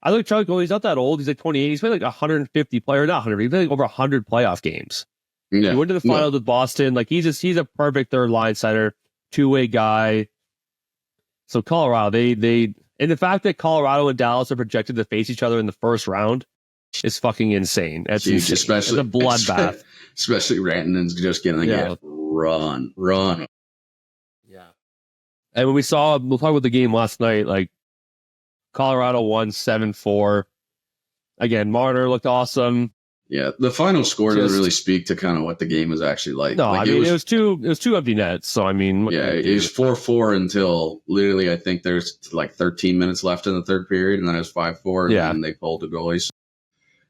I look at Charlie Coyle, he's not that old. He's like 28. He's played like 150 player, not 100. He's played like over 100 playoff games. Yeah. He went to the finals with Boston. Like he's a perfect third line center, two-way guy. So Colorado, they and the fact that Colorado and Dallas are projected to face each other in the first round is fucking insane. That's huge, insane. especially it's a bloodbath. Especially Rantanen's just getting run. Yeah. And when we'll talk about the game last night, like Colorado won 7-4. Again, Marner looked awesome. Yeah, the final score doesn't really speak to kind of what the game was actually like. No, like, I mean it was two empty nets. So I mean, it was 4-4 until literally I think there's like 13 minutes left in the third period, and then it was 5-4, and they pulled the goalies.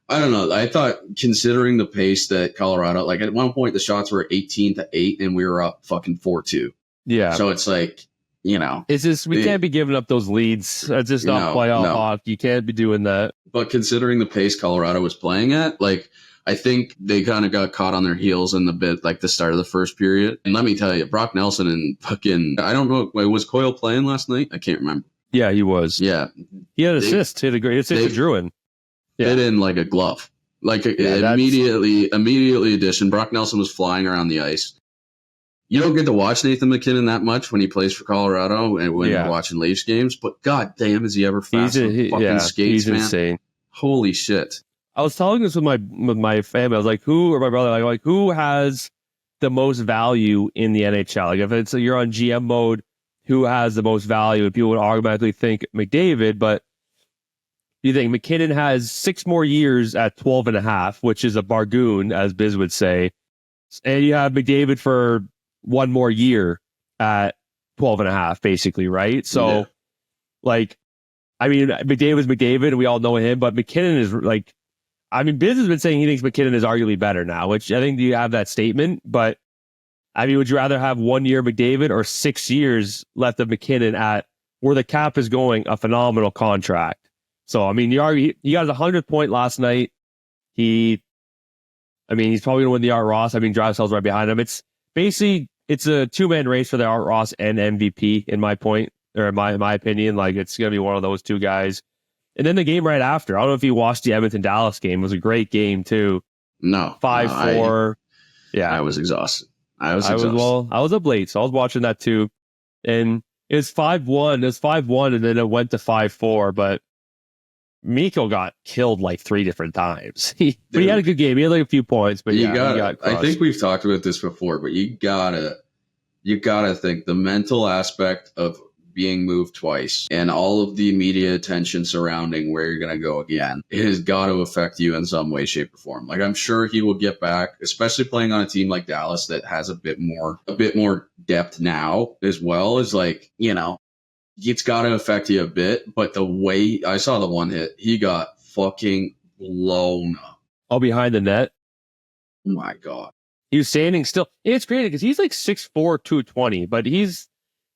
I don't know. I thought, considering the pace that Colorado, like at one point the shots were 18-8, and we were up fucking 4-2. Yeah. So it's like, it's just we can't be giving up those leads. It's just not playoff hockey. You can't be doing that. But considering the pace Colorado was playing at, like, I think they kind of got caught on their heels in the start of the first period. And let me tell you, Brock Nelson and fucking, I don't know, was Coyle playing last night? I can't remember. Yeah, he was. Yeah. He had an assist. He had a great assist to Druin. Fit in like a glove. Like immediately addition. Brock Nelson was flying around the ice. You don't get to watch Nathan MacKinnon that much when he plays for Colorado and when you're watching Leafs games, but god damn, is he ever fast with fucking skates, he's man. Insane. Holy shit. I was telling this with my family. I was like, my brother, like who has the most value in the NHL? Like if you're on GM mode, who has the most value? And people would automatically think McDavid, but you think McKinnon has 6 more years at 12.5, which is a bargain, as Biz would say. And you have McDavid for 1 more year at 12.5, basically, right? So, like, I mean, McDavid's McDavid, and we all know him, but McKinnon is like, I mean, Biz has been saying he thinks McKinnon is arguably better now, which I think you have that statement, but I mean, would you rather have 1 year McDavid or 6 years left of McKinnon at where the cap is going, a phenomenal contract? So, I mean, he got his 100th point last night. He's probably going to win the Art Ross. I mean, Drysdale's right behind him. It's basically, it's a 2-man race for the Art Ross and MVP, in my opinion. Like, it's going to be one of those two guys. And then the game right after. I don't know if you watched the Edmonton-Dallas game. It was a great game, too. No. 5-4. I was exhausted. I was up late, so I was watching that, too. And it was 5-1. It was 5-1, and then it went to 5-4, but Mikko got killed like 3 different times. But he had a good game. He had like a few points, but he got crushed. I think we've talked about this before, but you gotta think the mental aspect of being moved twice and all of the media attention surrounding where you're going to go again, it has got to affect you in some way, shape, or form. Like, I'm sure he will get back, especially playing on a team like Dallas that has a bit more depth now, as well as, like, it's got to affect you a bit, but the way I saw the one hit, he got fucking blown up. Oh, behind the net? Oh my God. He was standing still. It's crazy because he's like 6'4", 220, but he's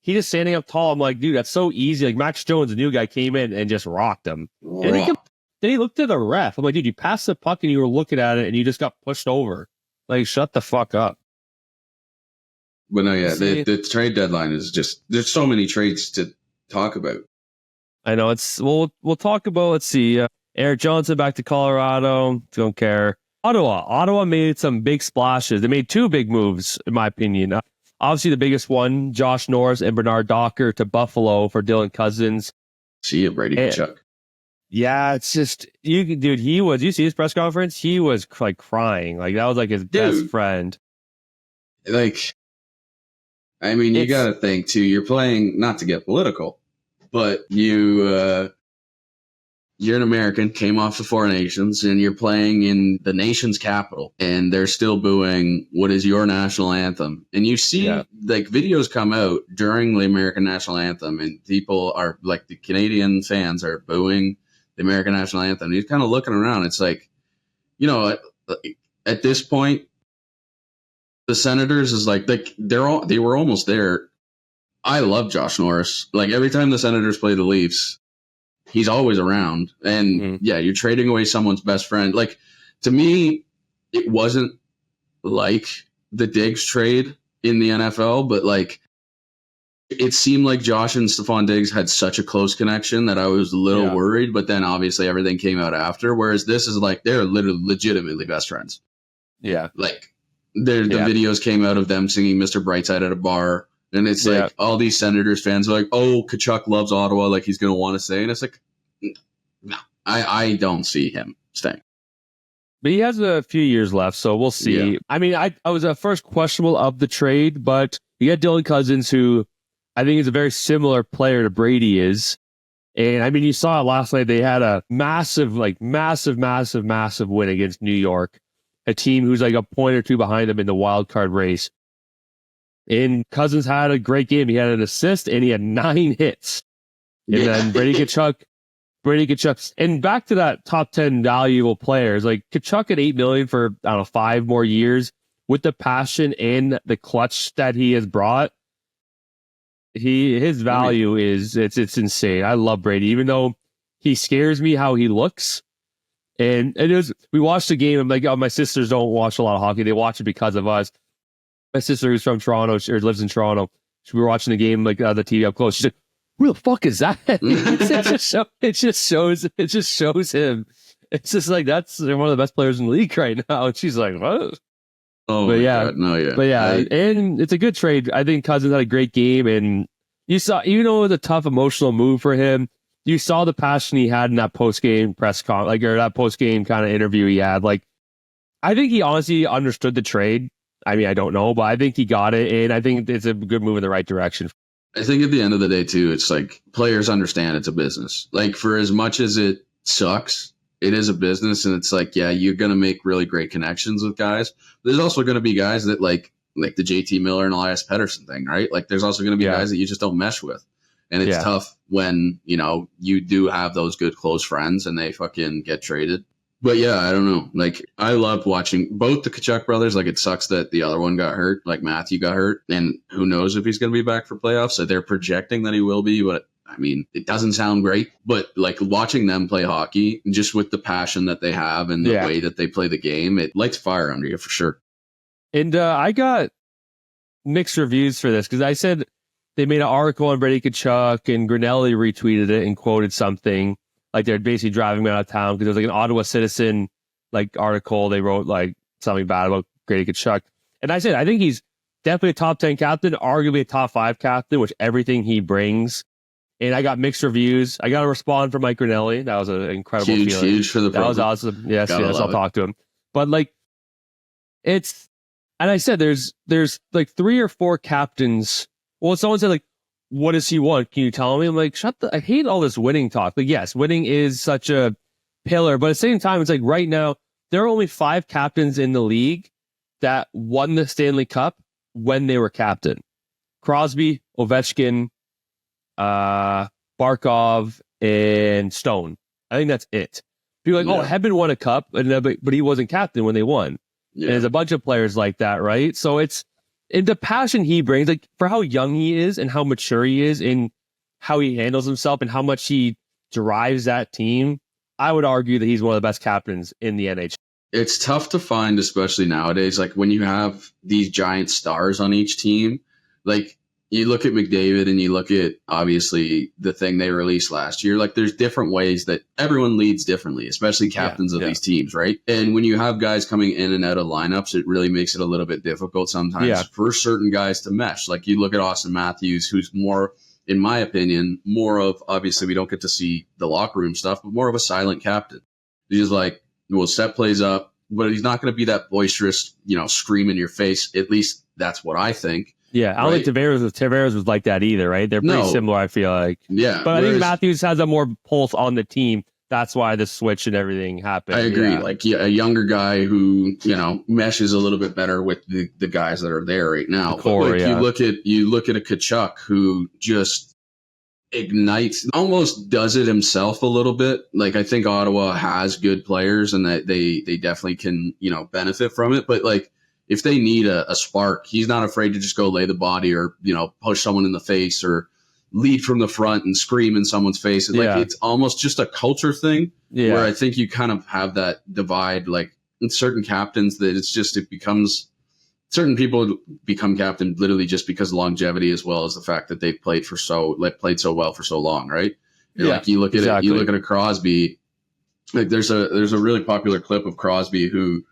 just standing up tall. I'm like, dude, that's so easy. Like, Max Jones, the new guy, came in and just rocked him. And then he looked at the ref. I'm like, dude, you passed the puck and you were looking at it and you just got pushed over. Like, shut the fuck up. But no, yeah, the trade deadline is just, there's so many trades to talk about. I know we'll talk about, let's see, Eric Johnson back to Colorado. Don't care. Ottawa made some big splashes. They made 2 big moves, in my opinion. Obviously, the biggest one, Josh Norris and Bernard Docker to Buffalo for Dylan Cousins. See you, Brady Tkachuk. Yeah, it's just, dude, you see his press conference? He was like crying. Like, that was like his best friend. Like, I mean, you got to think, too, you're playing, not to get political, but you're an American, came off the 4 nations, and you're playing in the nation's capital, and they're still booing what is your national anthem. And you see, like, videos come out during the American national anthem, and people are, like, the Canadian fans are booing the American national anthem. And you're kind of looking around. It's like, at this point, the Senators is like they were almost there. I love Josh Norris. Like, every time the Senators play the Leafs, he's always around. And you're trading away someone's best friend. Like, to me, it wasn't like the Diggs trade in the NFL, but like, it seemed like Josh and Stephon Diggs had such a close connection that I was a little worried, but then obviously everything came out after. Whereas this is like, they're literally legitimately best friends. Yeah. Like, The videos came out of them singing Mr. Brightside at a bar. And it's like all these Senators fans are like, oh, Tkachuk loves Ottawa, like he's going to want to stay. And it's like, no, I don't see him staying. But he has a few years left, so we'll see. Yeah. I mean, I was at first questionable of the trade, but you got Dylan Cousins, who I think is a very similar player to Brady is. And I mean, you saw it last night. They had a massive win against New York, a team who's like a point or two behind them in the wild card race. And Cousins had a great game. He had an assist and he had 9 hits. And then Brady Tkachuk, and back to that top 10 valuable players, like Tkachuk at $8 million for, I don't know, 5 more years with the passion and the clutch that he has brought. His value is it's insane. I love Brady, even though he scares me how he looks. And we watched the game. I'm like, oh, my sisters don't watch a lot of hockey. They watch it because of us. My sister, who's from Toronto, or lives in Toronto, we were watching the game like the TV up close. She's like, "Who the fuck is that?" It just shows him. It's just like that's one of the best players in the league right now. And she's like, "What?" Oh, but yeah, God, no, yeah, but yeah, and it's a good trade. I think Cousins had a great game, and you saw, even though it was a tough emotional move for him, you saw the passion he had in that post game press con, or that post game kind of interview he had. Like, I think he honestly understood the trade. I mean, I don't know, but I think he got it, and I think it's a good move in the right direction. I think at the end of the day, too, it's like players understand it's a business. Like, for as much as it sucks, it is a business, and it's like, yeah, you're going to make really great connections with guys. There's also going to be guys that like the JT Miller and Elias Pettersson thing, right? Like, there's also going to be guys that you just don't mesh with. And it's tough when, you do have those good close friends and they fucking get traded. But yeah, I don't know. Like, I loved watching both the Tkachuk brothers. Like, it sucks that the other one got hurt. Like, Matthew got hurt. And who knows if he's going to be back for playoffs. So they're projecting that he will be. But, I mean, it doesn't sound great. But, like, watching them play hockey, just with the passion that they have and the way that they play the game, it lights fire under you for sure. And I got mixed reviews for this because I said they made an article on Brady Tkachuk and Grinelli retweeted it and quoted something. Like, they're basically driving me out of town because there was like an Ottawa Citizen article. They wrote like something bad about Brady Tkachuk. And I said, I think he's definitely a top 10 captain, arguably a top 5 captain, which everything he brings. And I got mixed reviews. I got a response from Mike Grinelli. That was an incredible feeling. Huge for the program. That was awesome. Yes, I'll talk to him. But and I said, there's like 3 or 4 captains. Well, someone said, like, what does he want? Can you tell me? I'm like, I hate all this winning talk. Like, yes, winning is such a pillar, but at the same time, it's like right now, there are only 5 captains in the league that won the Stanley Cup when they were captain. Crosby, Ovechkin, Barkov, and Stone. I think that's it. People are like, Hedman won a cup, but he wasn't captain when they won. Yeah. And there's a bunch of players like that, right? So it's, and the passion he brings, like, for how young he is and how mature he is and how he handles himself and how much he drives that team, I would argue that he's one of the best captains in the NHL. It's tough to find, especially nowadays, like when you have these giant stars on each team. Like, you look at McDavid and you look at, obviously, the thing they released last year. Like, there's different ways that everyone leads differently, especially captains of these teams, right? And when you have guys coming in and out of lineups, it really makes it a little bit difficult sometimes for certain guys to mesh. Like, you look at Austin Matthews, who's more, in my opinion, more of, obviously, we don't get to see the locker room stuff, but more of a silent captain. He's like, we'll set plays up, but he's not going to be that boisterous, scream in your face. At least that's what I think. Yeah, I don't think Tavares was like that either, right? They're pretty similar, I feel like. Yeah. But I think Matthews has a more pulse on the team. That's why the switch and everying happened. I agree. Yeah. Like, a younger guy who, meshes a little bit better with the guys that are there right now. Core, but you look at a Tkachuk who just ignites, almost does it himself a little bit. Like, I think Ottawa has good players and that they definitely can, benefit from it. But like, if they need a spark, he's not afraid to just go lay the body or, push someone in the face or lead from the front and scream in someone's face. Like, it's almost just a culture thing where I think you kind of have that divide, like in certain captains, that it becomes certain people become captain literally just because of longevity, as well as the fact that they've played so well for so long. Right. Yeah, like, you look at it, you look at a Crosby, like there's a really popular clip of Crosby who,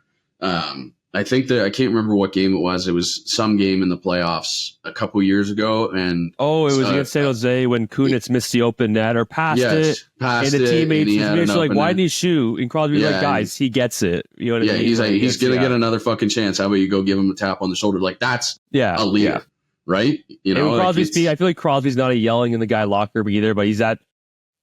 I think that I can't remember what game it was. It was some game in the playoffs a couple years ago, and it was against San Jose when Kunitz missed the open net or passed it, and the teammates just like, "Why didn't he shoot?" And Crosby's like, "Guys, he gets it." You know what I mean? He's like, he's gonna get another fucking chance. How about you go give him a tap on the shoulder? Like that's a leader, right? You know, Crosby I feel like Crosby's not a yelling in the guy locker room either, but he's that.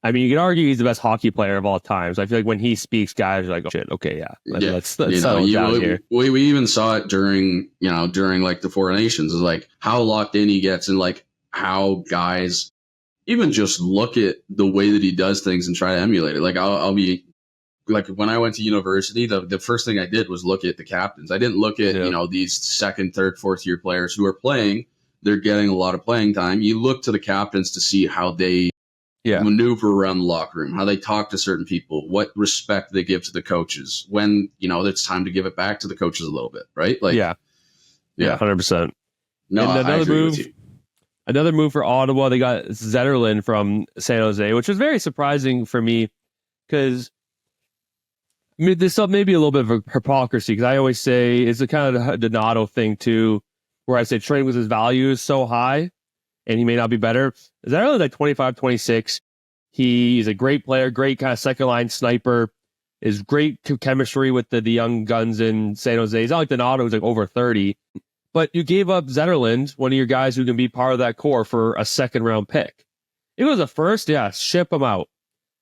I mean, you can argue he's the best hockey player of all time. So I feel like when he speaks, guys are like, "Oh shit, okay, let's settle down here." We even saw it during like the Four Nations, is like how locked in he gets, and like how guys even just look at the way that he does things and try to emulate it. Like I'll be like, when I went to university, the first thing I did was look at the captains. I didn't look at these second, third, fourth year players who are playing. They're getting a lot of playing time. You look to the captains to see how they maneuver around the locker room, how they talk to certain people, what respect they give to the coaches, when it's time to give it back to the coaches a little bit, right? Like 100%. No, and I agree with you. Another move for Ottawa, they got Zetterlund from San Jose, which was very surprising for me because this may be a little bit of a hypocrisy, because I always say it's a kind of a Donato thing too, where I say trading with his value is so high and he may not be better. Zetterlund's like 25, 26. He's a great player, great kind of second line sniper, is great chemistry with the young guns in San Jose. He's not like Donato, who's like over 30. But you gave up Zetterlund, one of your guys who can be part of that core, for a second round pick. If it was a first, ship him out.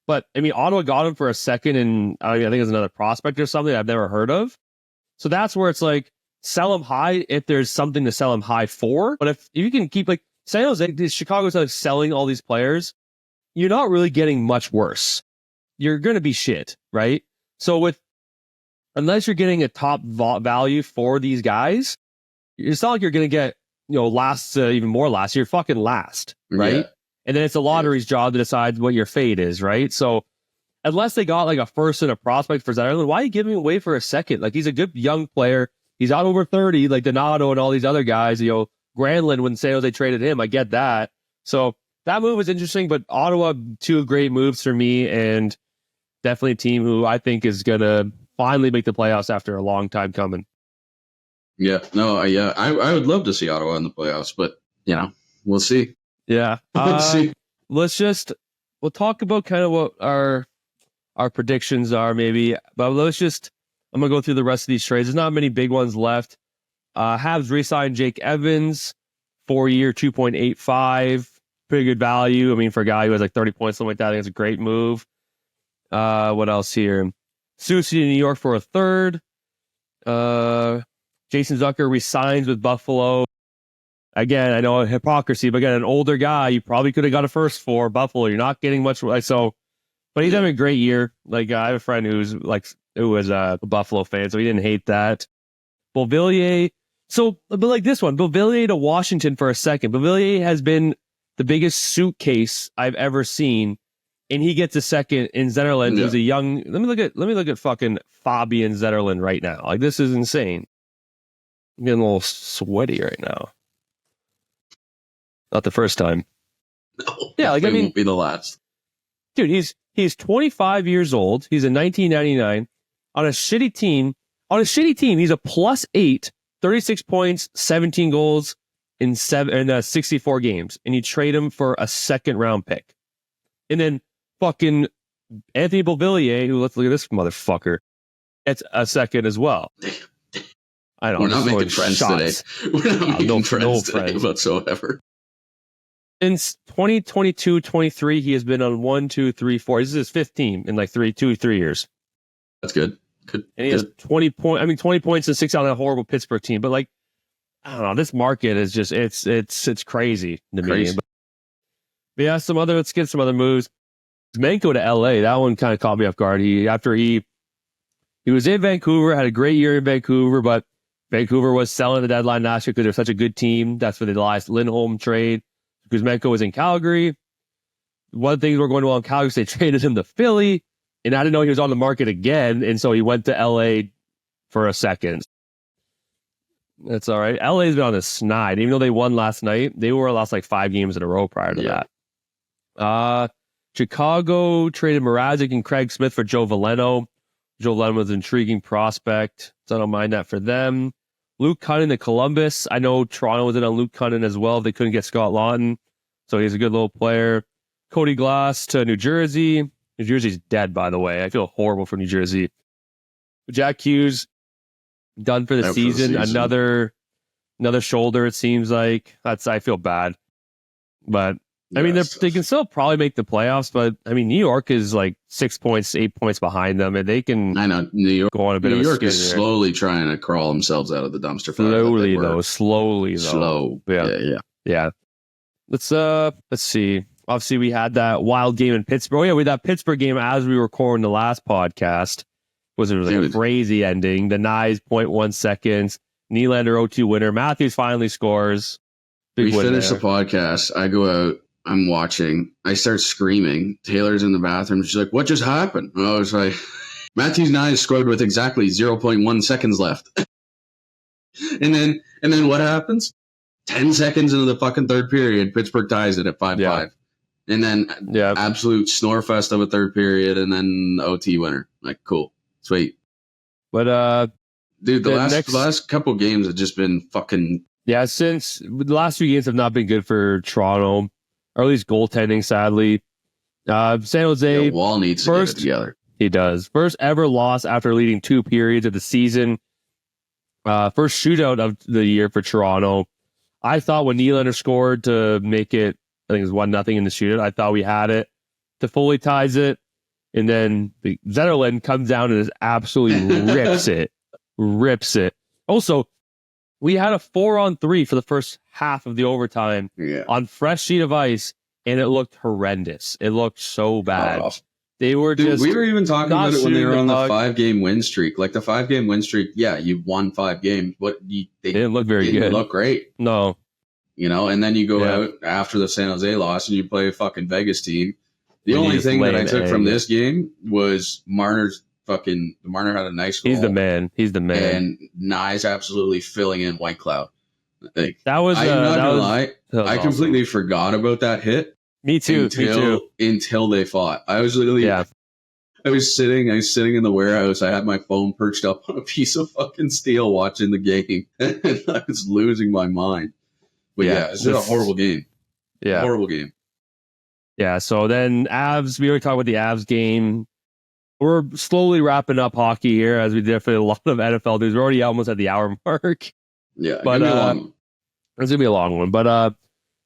But I mean, Ottawa got him for a second, and I think it's another prospect or something I've never heard of. So that's where it's like, sell him high if there's something to sell him high for. But if you can keep, like, San Jose, Chicago's like selling all these players, you're not really getting much worse. You're going to be shit, right? So unless you're getting a top value for these guys, it's not like you're going to get, last, even more last. You're fucking last, right? Yeah. And then it's a lottery's job to decide what your fate is, right? So unless they got like a first and a prospect for Zetterlund, why are you giving him away for a second? Like, he's a good young player. He's out over 30, like Donato and all these other guys, Granlund, when San Jose traded him, I get that. So that move was interesting, but Ottawa, two great moves for me, and definitely a team who I think is going to finally make the playoffs after a long time coming. I would love to see Ottawa in the playoffs, but, we'll see. Yeah. We'll see. We'll talk about kind of what our predictions are maybe, but I'm going to go through the rest of these trades. There's not many big ones left. Habs re-signed Jake Evans, 4-year, 2.85, pretty good value. I mean, for a guy who has like 30 points, something like that, I think it's a great move. What else here? Susie to New York for a third. Jason Zucker resigns with Buffalo. Again, I know hypocrisy, but again, an older guy, you probably could have got a first for Buffalo. You're not getting much, but he's having a great year. Like, I have a friend who was a Buffalo fan, so he didn't hate that. Beauvillier. But like this one, Beauvillier to Washington for a second. Beauvillier has been the biggest suitcase I've ever seen, and he gets a second in Zetterlund, who's a young. Let me look at fucking Fabian Zetterlund right now. Like, this is insane. I'm getting a little sweaty right now. Not the first time. No, won't be the last. Dude, he's 25 years old. He's in 1999 on a shitty team. On a shitty team, he's a +8, 36 points, 17 goals in 64 games, and you trade him for a second round pick. And then fucking Anthony Beauvillier, who, let's look at this motherfucker, it's a second as well. I don't know. We're not making friends today. We're not making friends today whatsoever. Since 2022-23, he has been on 1, 2, 3, 4. This is his fifth team in like 3 years. That's good. And he has 20 points and 6 on a horrible Pittsburgh team. But like, I don't know, this market is just it's crazy to me. But yeah, let's get some other moves. Menko to LA, that one kind of caught me off guard. He was in Vancouver, had a great year in Vancouver, but Vancouver was selling the deadline last year because they're such a good team. That's for the last Lindholm trade. Because Menko was in Calgary. One of the things we're going to in Calgary is they traded him to Philly, and I didn't know he was on the market again, and so he went to LA for a second. That's all right. LA's been on a snide. Even though they won last night, they lost like 5 games in a row prior to that. Chicago traded Mrazek and Craig Smith for Joe Veleno. Joe Lemon's intriguing prospect, so I don't mind that for them. Luke Cunnin to Columbus. I know Toronto was in on Luke Cunnin as well. They couldn't get Scott Laughton, so he's a good little player. Cody Glass to New Jersey. New Jersey's dead, by the way. I feel horrible for New Jersey. Jack Hughes, done for the season. Another shoulder, it seems like. I feel bad. But, I mean, they can still probably make the playoffs, but, I mean, New York is like 6 points, 8 points behind them, and they can I know, New York, go on a bit New of a York skid is here. slowly trying to crawl themselves out of the dumpster fire. Slowly, though. Slow. Yeah. Let's see. Obviously, we had that wild game in Pittsburgh. Oh, yeah, we had that Pittsburgh game as we were recording the last podcast. It was like a crazy ending. The Knies, 0.1 seconds. Nylander 0-2 winner. Matthews finally scores. We finish the podcast. I go out. I'm watching. I start screaming. Taylor's in the bathroom. She's like, "What just happened?" And I was like, Matthews Knies scored with exactly 0.1 seconds left. and then what happens? 10 seconds into the fucking third period, Pittsburgh ties it at 5-5. Yeah. And then absolute snorefest of a third period, and then OT winner. Like, cool. Sweet. But, dude, the last couple games have just been fucking... Yeah, since the last few games have not been good for Toronto, or at least goaltending, sadly. San Jose... Wall needs to get it together. He does. First ever loss after leading 2 periods of the season. First shootout of the year for Toronto. I thought when Nylander scored to make it, I think it was 1-0 in the shootout, I thought we had it. Toffoli ties it. And then Zetterlund comes down and just absolutely rips it. Also, we had a 4-on-3 for the first half of the overtime on fresh sheet of ice, and it looked horrendous. It looked so bad. They were just... We were even talking about it when they were on the 5-game win streak. Like the 5-game win streak, you won 5 games, but they didn't look very good. Didn't look great. No. And then you go out after the San Jose loss and you play a fucking Vegas team. The only thing that I took from this game was Marner had a nice goal. He's the man. And Knies absolutely filling in White Cloud. Like, I'm not gonna lie. I completely forgot about that hit. Me too. Until they fought. I was literally I was sitting in the warehouse. I had my phone perched up on a piece of fucking steel watching the game. And I was losing my mind. But it's just a horrible game. Yeah. Horrible game. Yeah, so then Avs, we already talked about the Avs game. We're slowly wrapping up hockey here as we did for a lot of NFL news. We're already almost at the hour mark. Yeah, but it's going to be a long one. But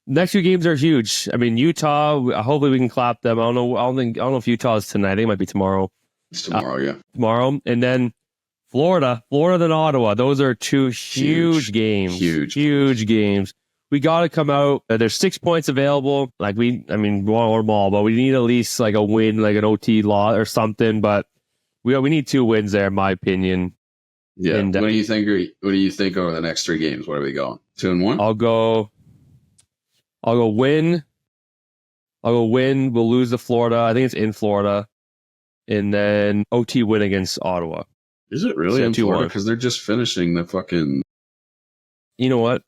next few games are huge. I mean, Utah, hopefully we can clap them. I don't know if Utah is tonight. I think it might be tomorrow. It's tomorrow, Tomorrow. And then Florida then Ottawa. Those are 2 huge games. Huge games. We got to come out. There's 6 points available. We want them all, but we need at least like a win, like an OT loss or something. But we need 2 wins there, in my opinion. Yeah. And, what do you think? What do you think over the next 3 games? What are we going? 2-1. I'll go win. We'll lose to Florida. I think it's in Florida, and then OT win against Ottawa. Is it really in Florida? Because they're just finishing the fucking. You know what?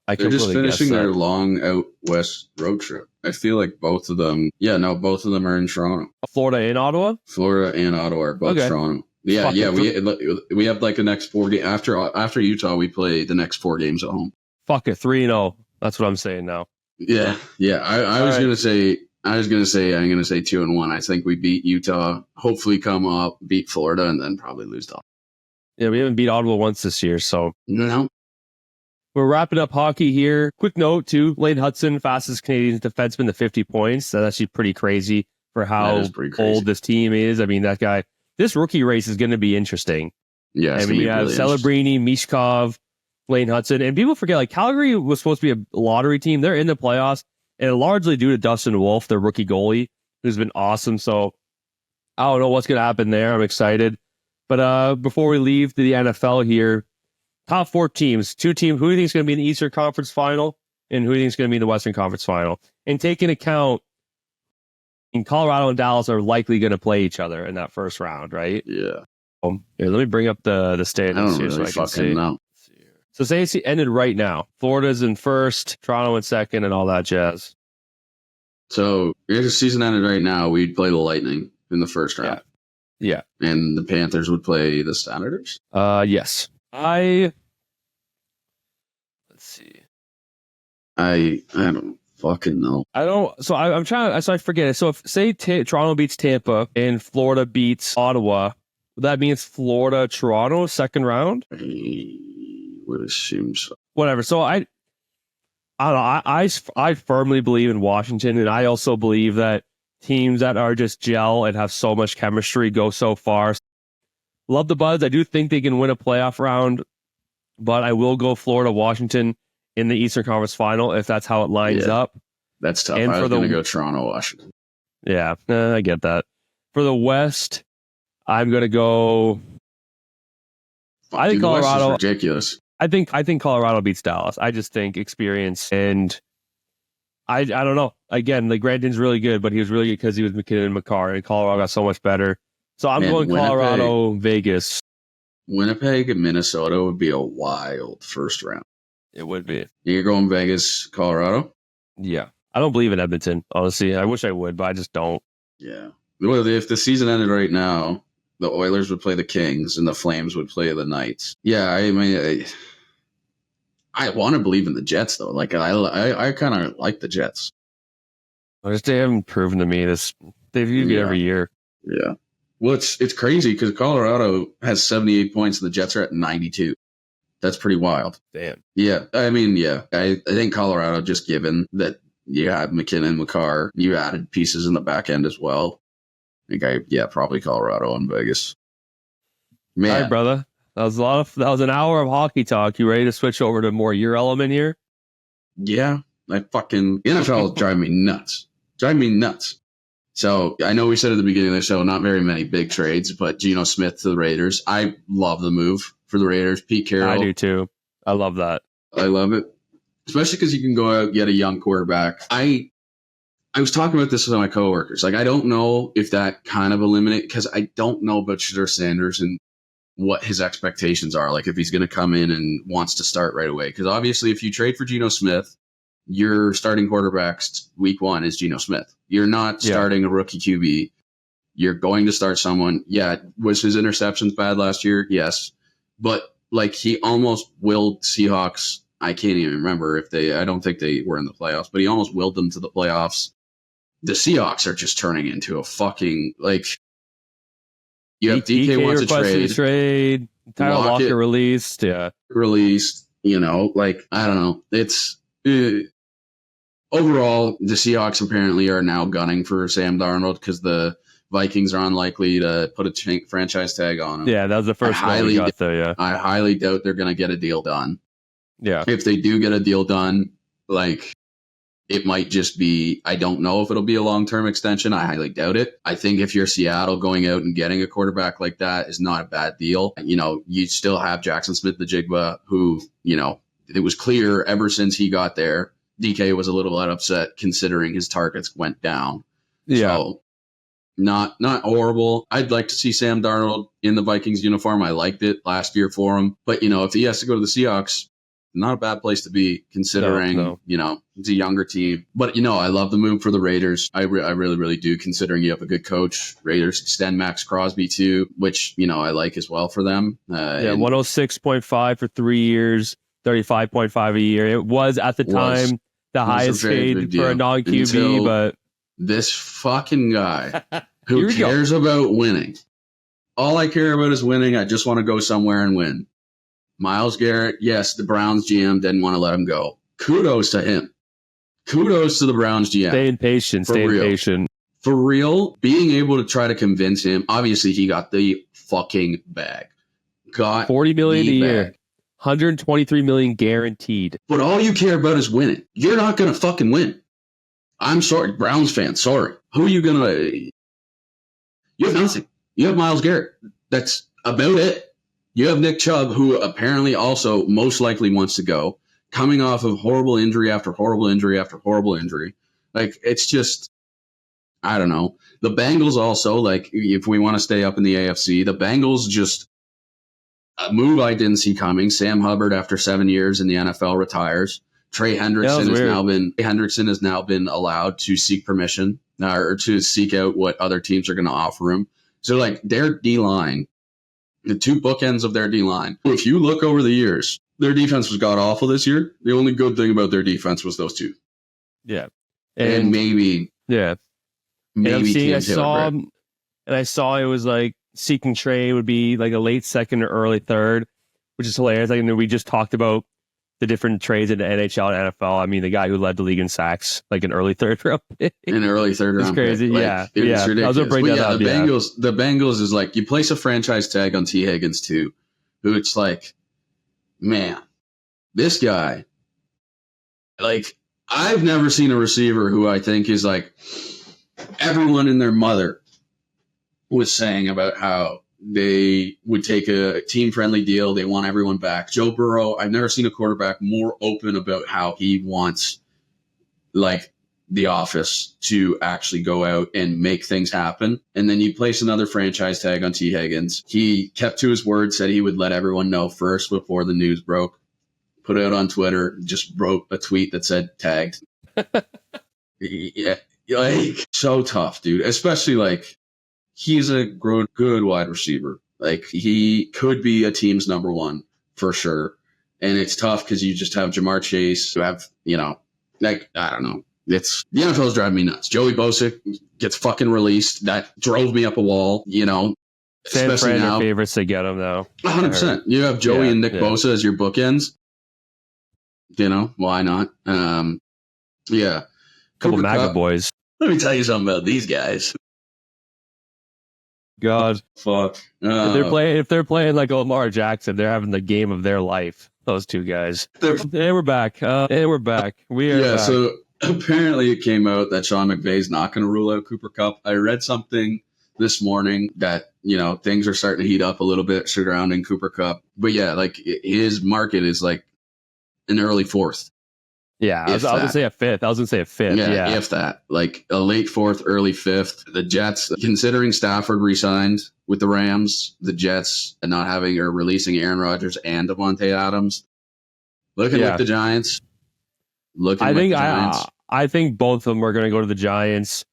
They're just finishing their long out west road trip. I feel like both of them. Yeah, no, both of them are in Toronto. Florida and Ottawa. Florida and Ottawa are both Toronto. Yeah. We have like the next 4 games after Utah. We play the next 4 games at home. Fuck it, 3-0. That's what I'm saying now. Yeah. I was gonna say I'm gonna say 2-1. I think we beat Utah. Hopefully, come up, beat Florida, and then probably lose to. Yeah, we haven't beat Ottawa once this year, so no. We're wrapping up hockey here. Quick note, too. Lane Hudson, fastest Canadian defenseman to 50 points. That's actually pretty crazy for how old this team is. I mean, that guy, this rookie race is going to be interesting. Yeah, I mean, you have Celebrini, Mishkov, Lane Hudson. And people forget, like, Calgary was supposed to be a lottery team. They're in the playoffs, and largely due to Dustin Wolf, their rookie goalie, who's been awesome. So I don't know what's going to happen there. I'm excited. But before we leave to the NFL here, top 4 teams, 2 teams. Who do you think is going to be in the Eastern Conference Final, and who do you think is going to be in the Western Conference Final? And take into account, Colorado and Dallas are likely going to play each other in that first round, right? Yeah. Here, let me bring up the standings here so I can see. Know. So say it's ended right now. Florida's in first, Toronto in second, and all that jazz. So if the season ended right now, we'd play the Lightning in the first round. Yeah. And the Panthers would play the Senators? Yes. Let's see. I don't fucking know. I'm trying. So I forget it. So if say Toronto beats Tampa and Florida beats Ottawa, that means Florida Toronto second round. I would assume so. Whatever. So I don't know. I firmly believe in Washington, and I also believe that teams that are just gel and have so much chemistry go so far. Love the Buds. I do think they can win a playoff round, but I will go Florida Washington in the Eastern Conference Final if that's how it lines up. That's tough. And I was going to go Toronto, Washington. Yeah, I get that. For the West, I'm going to go. I think Colorado. The West is ridiculous. I think Colorado beats Dallas. I just think experience and I don't know. Again, like Granton's really good, but he was really good because he was McKinnon and Makar, and Colorado got so much better. So I'm going Colorado, Vegas. Winnipeg and Minnesota would be a wild first round. It would be. You're going Vegas, Colorado? Yeah. I don't believe in Edmonton, honestly. I wish I would, but I just don't. Yeah. Well, if the season ended right now, the Oilers would play the Kings and the Flames would play the Knights. Yeah, I mean, I want to believe in the Jets, though. Like, I kind of like the Jets. They haven't proven to me this. They do it every year. Yeah. Well, it's crazy because Colorado has 78 points and the Jets are at 92. That's pretty wild. Damn. Yeah. I mean, yeah. I think Colorado, just given that you had McKinnon, Makar, you added pieces in the back end as well. I think probably Colorado and Vegas. Man. All right, brother. That was an hour of hockey talk. You ready to switch over to more your element here? Yeah. NFL is driving me nuts. So I know we said at the beginning of the show, not very many big trades, but Geno Smith to the Raiders. I love the move for the Raiders. Pete Carroll. I do too. I love that. I love it. Especially because you can go out and get a young quarterback. I was talking about this with my coworkers. Like, I don't know if that kind of eliminates, because I don't know about Shedeur Sanders and what his expectations are. Like, if he's going to come in and wants to start right away. Because obviously, if you trade for Geno Smith, your starting quarterback week one is Geno Smith. You're not starting a rookie QB. You're going to start someone. Yeah, was his interceptions bad last year? Yes. But, like, he almost willed Seahawks. I can't even remember I don't think they were in the playoffs, but he almost willed them to the playoffs. The Seahawks are just turning into a fucking, like, you have DK wants to trade. Tyler Lockett released. Yeah. Released, like, I don't know. It's overall, the Seahawks apparently are now gunning for Sam Darnold because the Vikings are unlikely to put a franchise tag on him. Yeah, that was the first one we got there, yeah. I highly doubt they're going to get a deal done. Yeah. If they do get a deal done, like, it might just be, I don't know if it'll be a long-term extension. I highly doubt it. I think if you're Seattle, going out and getting a quarterback like that is not a bad deal. You still have Jackson Smith-Njigba, who, it was clear ever since he got there, DK was a little bit upset considering his targets went down. Yeah. So, not horrible. I'd like to see Sam Darnold in the Vikings uniform. I liked it last year for him. But, if he has to go to the Seahawks, not a bad place to be considering, No. It's a younger team. But, I love the move for the Raiders. I really, really do, considering you have a good coach. Raiders extend Max Crosby too, which, I like as well for them. 106.5 for 3 years, 35.5 a year. It was at the time the highest paid for a non-QB, but this fucking guy who cares about winning. All I care about is winning. I just want to go somewhere and win. Myles Garrett, yes, the Browns GM didn't want to let him go. Kudos to him. Kudos to the Browns GM. Staying patient. For real, being able to try to convince him. Obviously, he got the fucking bag. Got $40 million a year. $123 million guaranteed. But all you care about is winning. You're not going to fucking win. I'm sorry, Browns fans, sorry. Who are you going to... You have nothing. You have Myles Garrett. That's about it. You have Nick Chubb, who apparently also most likely wants to go, coming off of horrible injury after horrible injury after horrible injury. Like, it's just, I don't know. The Bengals also, like, if we want to stay up in the AFC, the Bengals just, a move I didn't see coming. Sam Hubbard, after 7 years in the NFL, retires. Trey Hendrickson has now been allowed to seek permission or to seek out what other teams are going to offer him. So like their D-line, the two bookends of their D-line, if you look over the years, their defense was god-awful this year. The only good thing about their defense was those two. Yeah. And maybe and Taylor I saw it was like seeking trade would be like a late second or early third, which is hilarious. Like, we just talked about the different trades in the NHL and NFL. I mean, the guy who led the league in sacks, like an early third round pick. An early third round pick. It's crazy. Like, yeah. It was ridiculous. I was bring that up. The Bengals is like, you place a franchise tag on T. Higgins too, who it's like, man, this guy, like, I've never seen a receiver who I think is like everyone and their mother was saying about how they would take a team-friendly deal. They want everyone back. Joe Burrow, I've never seen a quarterback more open about how he wants, like, the office to actually go out and make things happen. And then you place another franchise tag on T. Higgins. He kept to his word, said he would let everyone know first before the news broke. Put it out on Twitter, just wrote a tweet that said tagged. Yeah, like, so tough, dude. Especially, like, he's a good wide receiver. Like, he could be a team's number one for sure. And it's tough because you just have Jamar Chase, who have, like, I don't know. The NFL's driving me nuts. Joey Bosa gets fucking released. That drove me up a wall, San especially Fran now. Are favorites to get him, though. 100%. You have Joey and Nick Bosa as your bookends. Why not? Couple MAGA boys. Let me tell you something about these guys. God, fuck. If they're playing like Lamar Jackson, they're having the game of their life. Those two guys. And we're back. We are back. So apparently it came out that Sean McVay's not going to rule out Cooper Kupp. I read something this morning that, things are starting to heat up a little bit surrounding Cooper Kupp. But yeah, like, his market is like an early fourth. Yeah, I was going to say a fifth. Yeah, if that. Like a late fourth, early fifth. The Jets, considering Stafford re-signed with the Rams, the Jets not having or releasing Aaron Rodgers and Devontae Adams. Looking like the Giants. I think both of them are going to go to the Giants.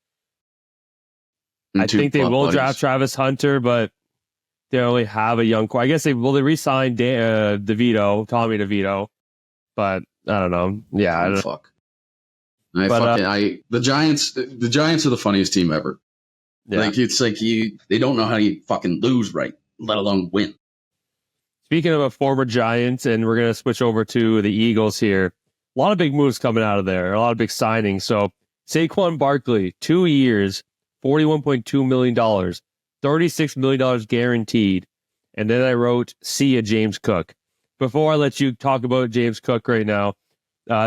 I think they will draft Travis Hunter, but they only have a young core. I guess they re-sign Tommy DeVito, but I don't know. Yeah, I don't fuck. The Giants are the funniest team ever. Yeah. Like, it's like they don't know how you fucking lose right, let alone win. Speaking of a former Giant, and we're gonna switch over to the Eagles here. A lot of big moves coming out of there. A lot of big signings. So Saquon Barkley, 2 years, $41.2 million, $36 million guaranteed. And then I wrote, see ya, James Cook. Before I let you talk about James Cook right now,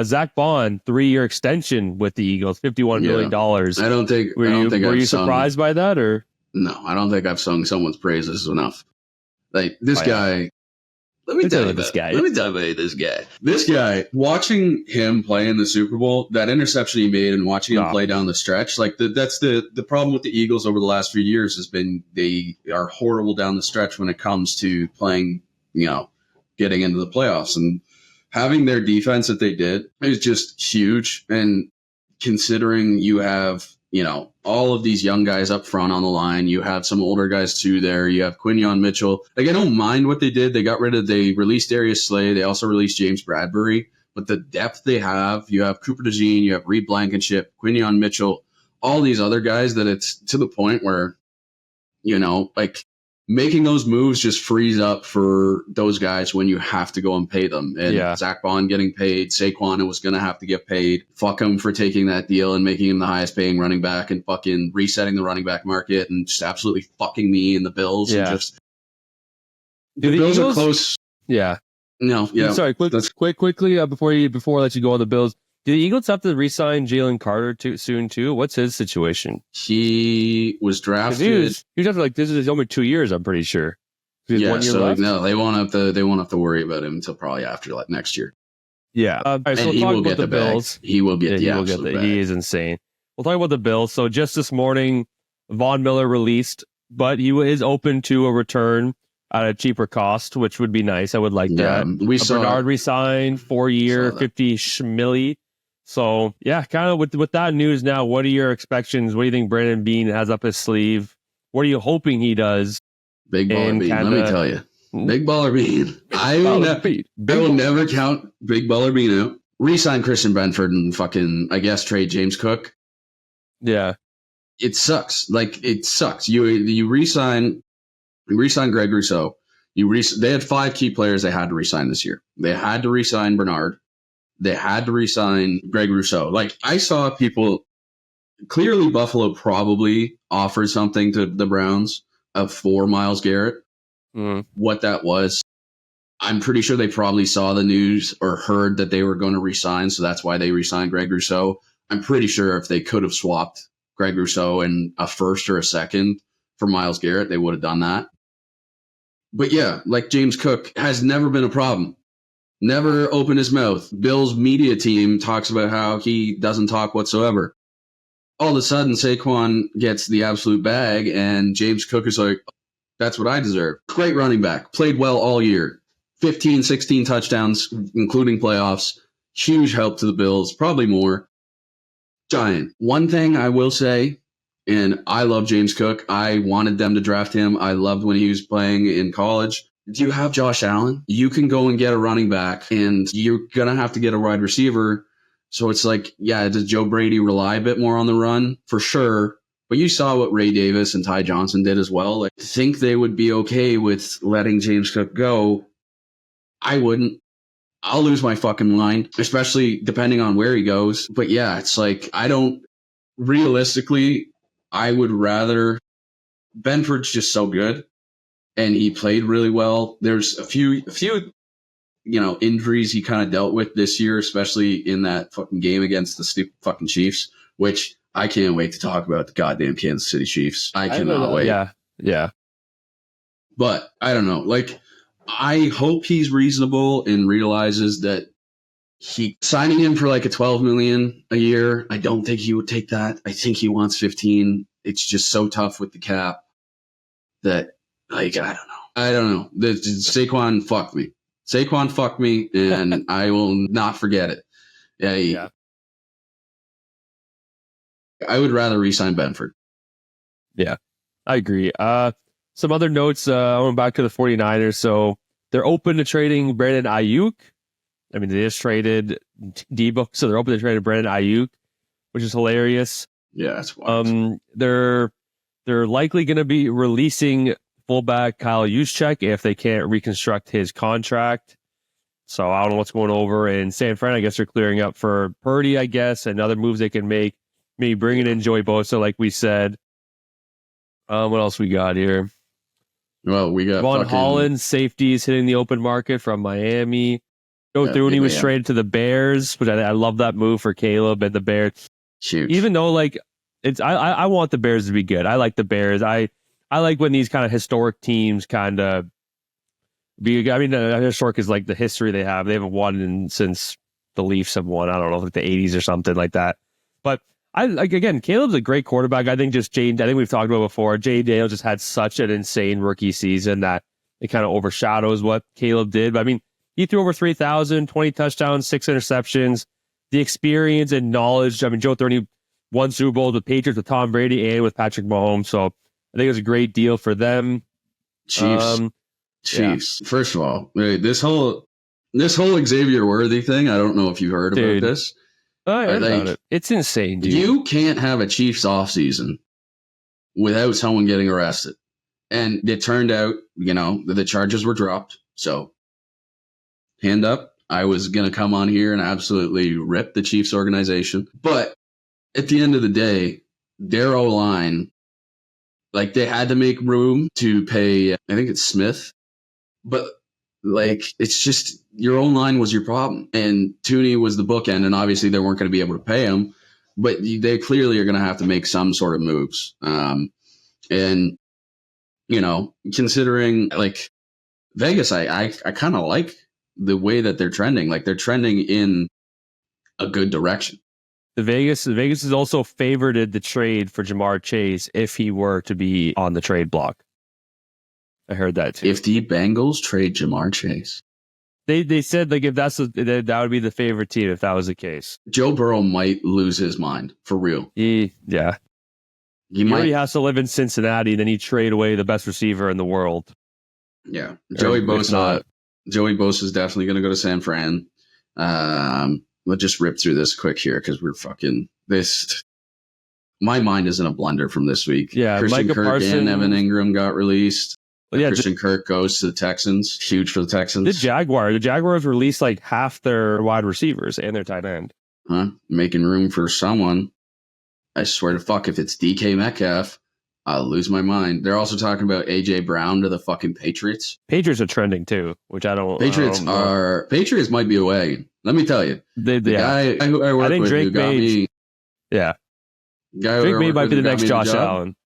Zach Bond, 3-year extension with the Eagles, $51 million. I don't think. Were you surprised by that, or no? I don't think I've sung someone's praises enough. Like this guy. Let me tell you this guy. This guy, watching him play in the Super Bowl, that interception he made, and watching him play down the stretch, like that's the problem with the Eagles over the last few years has been they are horrible down the stretch when it comes to playing, getting into the playoffs, and having their defense that they did is just huge. And considering you have, all of these young guys up front on the line, you have some older guys too there. You have Quinion Mitchell. Like, I don't mind what they did. They released Darius Slay. They also released James Bradbury. But the depth they have, you have Cooper DeJean, you have Reed Blankenship, Quinion Mitchell, all these other guys that it's to the point where, like, making those moves just frees up for those guys when you have to go and pay them. And Zach Bond getting paid, Saquon was going to have to get paid. Fuck him for taking that deal and making him the highest paying running back and fucking resetting the running back market and just absolutely fucking me and the Bills. Yeah. And just, the Bills are close. Yeah. No, yeah. Sorry, quickly before I let you go on the Bills. Do the Eagles have to re-sign Jalen Carter soon too? What's his situation? He was drafted. He was drafted like this is only 2 years. I'm pretty sure. Yeah, so no, they won't have to worry about him until probably after next year. Yeah, all right, so and he will get the Bills. He will get the absolute bag. He is insane. We'll talk about the Bills. So just this morning, Von Miller released, but he is open to a return at a cheaper cost, which would be nice. I would like that. We saw Bernard re-signed 4-year, $50 milli. So, yeah, kind of with that news now, what are your expectations? What do you think Brandon Beane has up his sleeve? what are you hoping he does? Big baller bean. Let me tell you. Big baller bean. I will never count Big baller bean out. Re-sign Christian Benford and fucking, I guess, trade James Cook. Yeah. It sucks. Like, it sucks. You re-sign Greg Rousseau. They had 5 key players they had to re-sign this year. They had to re-sign Bernard. They had to re-sign Greg Rousseau. Like, I saw people, clearly Buffalo probably offered something to the Browns for Myles Garrett. What that was, I'm pretty sure they probably saw the news or heard that they were going to re-sign, so that's why they re-signed Greg Rousseau. I'm pretty sure if they could have swapped Greg Rousseau and a first or a second for Myles Garrett, they would have done that. But yeah, like James Cook has never been a problem. Never opened his mouth. Bill's media team talks about how he doesn't talk whatsoever. All of a sudden, Saquon gets the absolute bag, and James Cook is like, that's what I deserve. Great running back. Played well all year. 15, 16 touchdowns, including playoffs. Huge help to the Bills. Probably more. Giant. One thing I will say, and I love James Cook. I wanted them to draft him. I loved when he was playing in college. Do you have Josh Allen? You can go and get a running back, and you're going to have to get a wide receiver. So it's like, yeah, does Joe Brady rely a bit more on the run? For sure. But you saw what Ray Davis and Ty Johnson did as well. Like, I think they would be okay with letting James Cook go. I wouldn't. I'll lose my fucking mind, especially depending on where he goes. But yeah, it's like, realistically, I would rather, Benford's just so good and he played really well. There's a few, injuries he kind of dealt with this year, especially in that fucking game against the stupid fucking Chiefs, which I can't wait to talk about the goddamn Kansas City Chiefs. I cannot wait. Yeah. But I don't know. Like, I hope he's reasonable and realizes that signing him for like a $12 million a year. I don't think he would take that. I think he wants 15. It's just so tough with the cap that, like, I don't know. Saquon fucked me. Saquon fucked me, and I will not forget it. Yeah. I would rather re-sign Benford. Yeah, I agree. Some other notes, I went back to the 49ers. So they're open to trading Brandon Aiyuk. I mean, they just traded Debo, so they're open to trading Brandon Aiyuk, which is hilarious. Yeah, that's wild. They're likely going to be releasing fullback Kyle Juszczyk if they can't reconstruct his contract. So I don't know what's going over in San Fran. I guess they're clearing up for Purdy, I guess, and other moves they can make. Maybe bringing in Joey Bosa, like we said. What else we got here? Well, we got Von Holland, safeties hitting the open market from Miami. Joe Thuney was traded to the Bears, which I love that move for Caleb and the Bears. Huge. Even though, like, I want the Bears to be good. I like the Bears. I like when these kind of historic teams kind of be. I mean, historic is like the history they have. They haven't won since the Leafs have won. I don't know, like the 80s or something like that. But Caleb's a great quarterback. I think we've talked about before. Jay Daniels just had such an insane rookie season that it kind of overshadows what Caleb did. But I mean, he threw over 3,000, 20 touchdowns, 6 interceptions. The experience and knowledge. I mean, Joe Thuney won Super Bowls with Patriots, with Tom Brady, and with Patrick Mahomes. So I think it was a great deal for them. Chiefs. Yeah. First of all, this whole Xavier Worthy thing, I don't know if you've heard about this. I heard about it. It's insane, dude. You can't have a Chiefs offseason without someone getting arrested. And it turned out, the charges were dropped. So, hand up. I was going to come on here and absolutely rip the Chiefs organization. But at the end of the day, their O-line, like, they had to make room to pay, I think it's Smith. But, like, it's just, your own line was your problem. And Thuney was the bookend, and obviously they weren't going to be able to pay him. But they clearly are going to have to make some sort of moves. And, considering, like, Vegas, I kind of like the way that they're trending. Like, they're trending in a good direction. Vegas has also favored the trade for Jamar Chase if he were to be on the trade block. I heard that too. If the Bengals trade Jamar Chase, they said, like, if that would be the favorite team if that was the case. Joe Burrow might lose his mind for real. Yeah. He already might. has to live in Cincinnati, then you trade away the best receiver in the world. Yeah, Or Joey if Bosa. not- Joey Bosa is definitely going to go to San Fran. We'll just rip through this quick here because we're fucking this. My mind is in a blender from this week. Yeah, Christian Micah Kirk Parsons- and Evan Ingram got released. Well, yeah, Christian Kirk goes to the Texans. Huge for the Texans. the Jaguars released like half their wide receivers and their tight end. Huh? Making room for someone. I swear to fuck, if it's DK Metcalf, I'll lose my mind. They're also talking about AJ Brown to the fucking Patriots. Patriots are trending too, which I don't. Patriots might be a wagon. Let me tell you. The guy who I work think with Drake who got May- me. Yeah, Guy Drake May might be the next Josh Allen. Allen.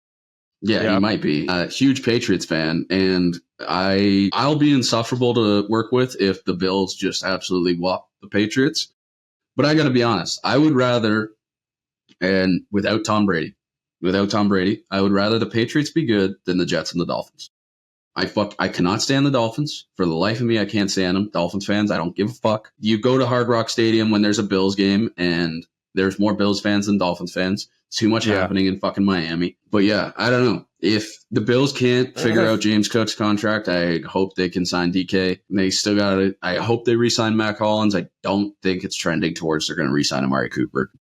Yeah, he might be. Huge Patriots fan, and I'll be insufferable to work with if the Bills just absolutely whop the Patriots. But I got to be honest, I would rather, and without Tom Brady, I would rather the Patriots be good than the Jets and the Dolphins. I cannot stand the Dolphins. For the life of me, I can't stand them. Dolphins fans, I don't give a fuck. You go to Hard Rock Stadium when there's a Bills game, and there's more Bills fans than Dolphins fans. Too much happening in fucking Miami. But yeah, I don't know. If the Bills can't figure out James Cook's contract, I hope they can sign DK. They still got it. I hope they re-sign Mac Hollins. I don't think it's trending towards they're going to re-sign Amari Cooper.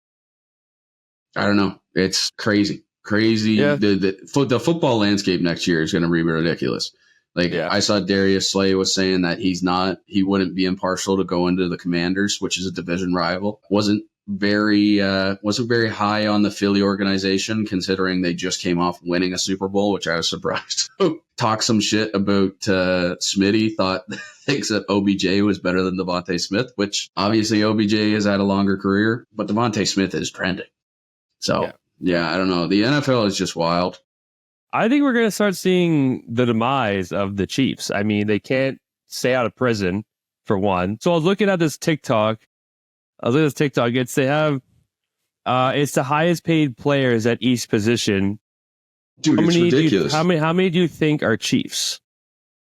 I don't know. It's crazy. Yeah. The football landscape next year is going to be ridiculous. I saw Darius Slay was saying that he wouldn't be impartial to go into the Commanders, which is a division rival. Wasn't very high on the Philly organization, considering they just came off winning a Super Bowl, which I was surprised. Talk some shit about Smitty, thinks that OBJ was better than Devontae Smith, which obviously OBJ has had a longer career, but Devontae Smith is trending. So yeah, I don't know. The NFL is just wild. I think we're going to start seeing the demise of the Chiefs. I mean, they can't stay out of prison, for one. So I was looking at this TikTok. It's they have it's the highest paid players at each position. Dude, it's ridiculous. How many do you think are Chiefs?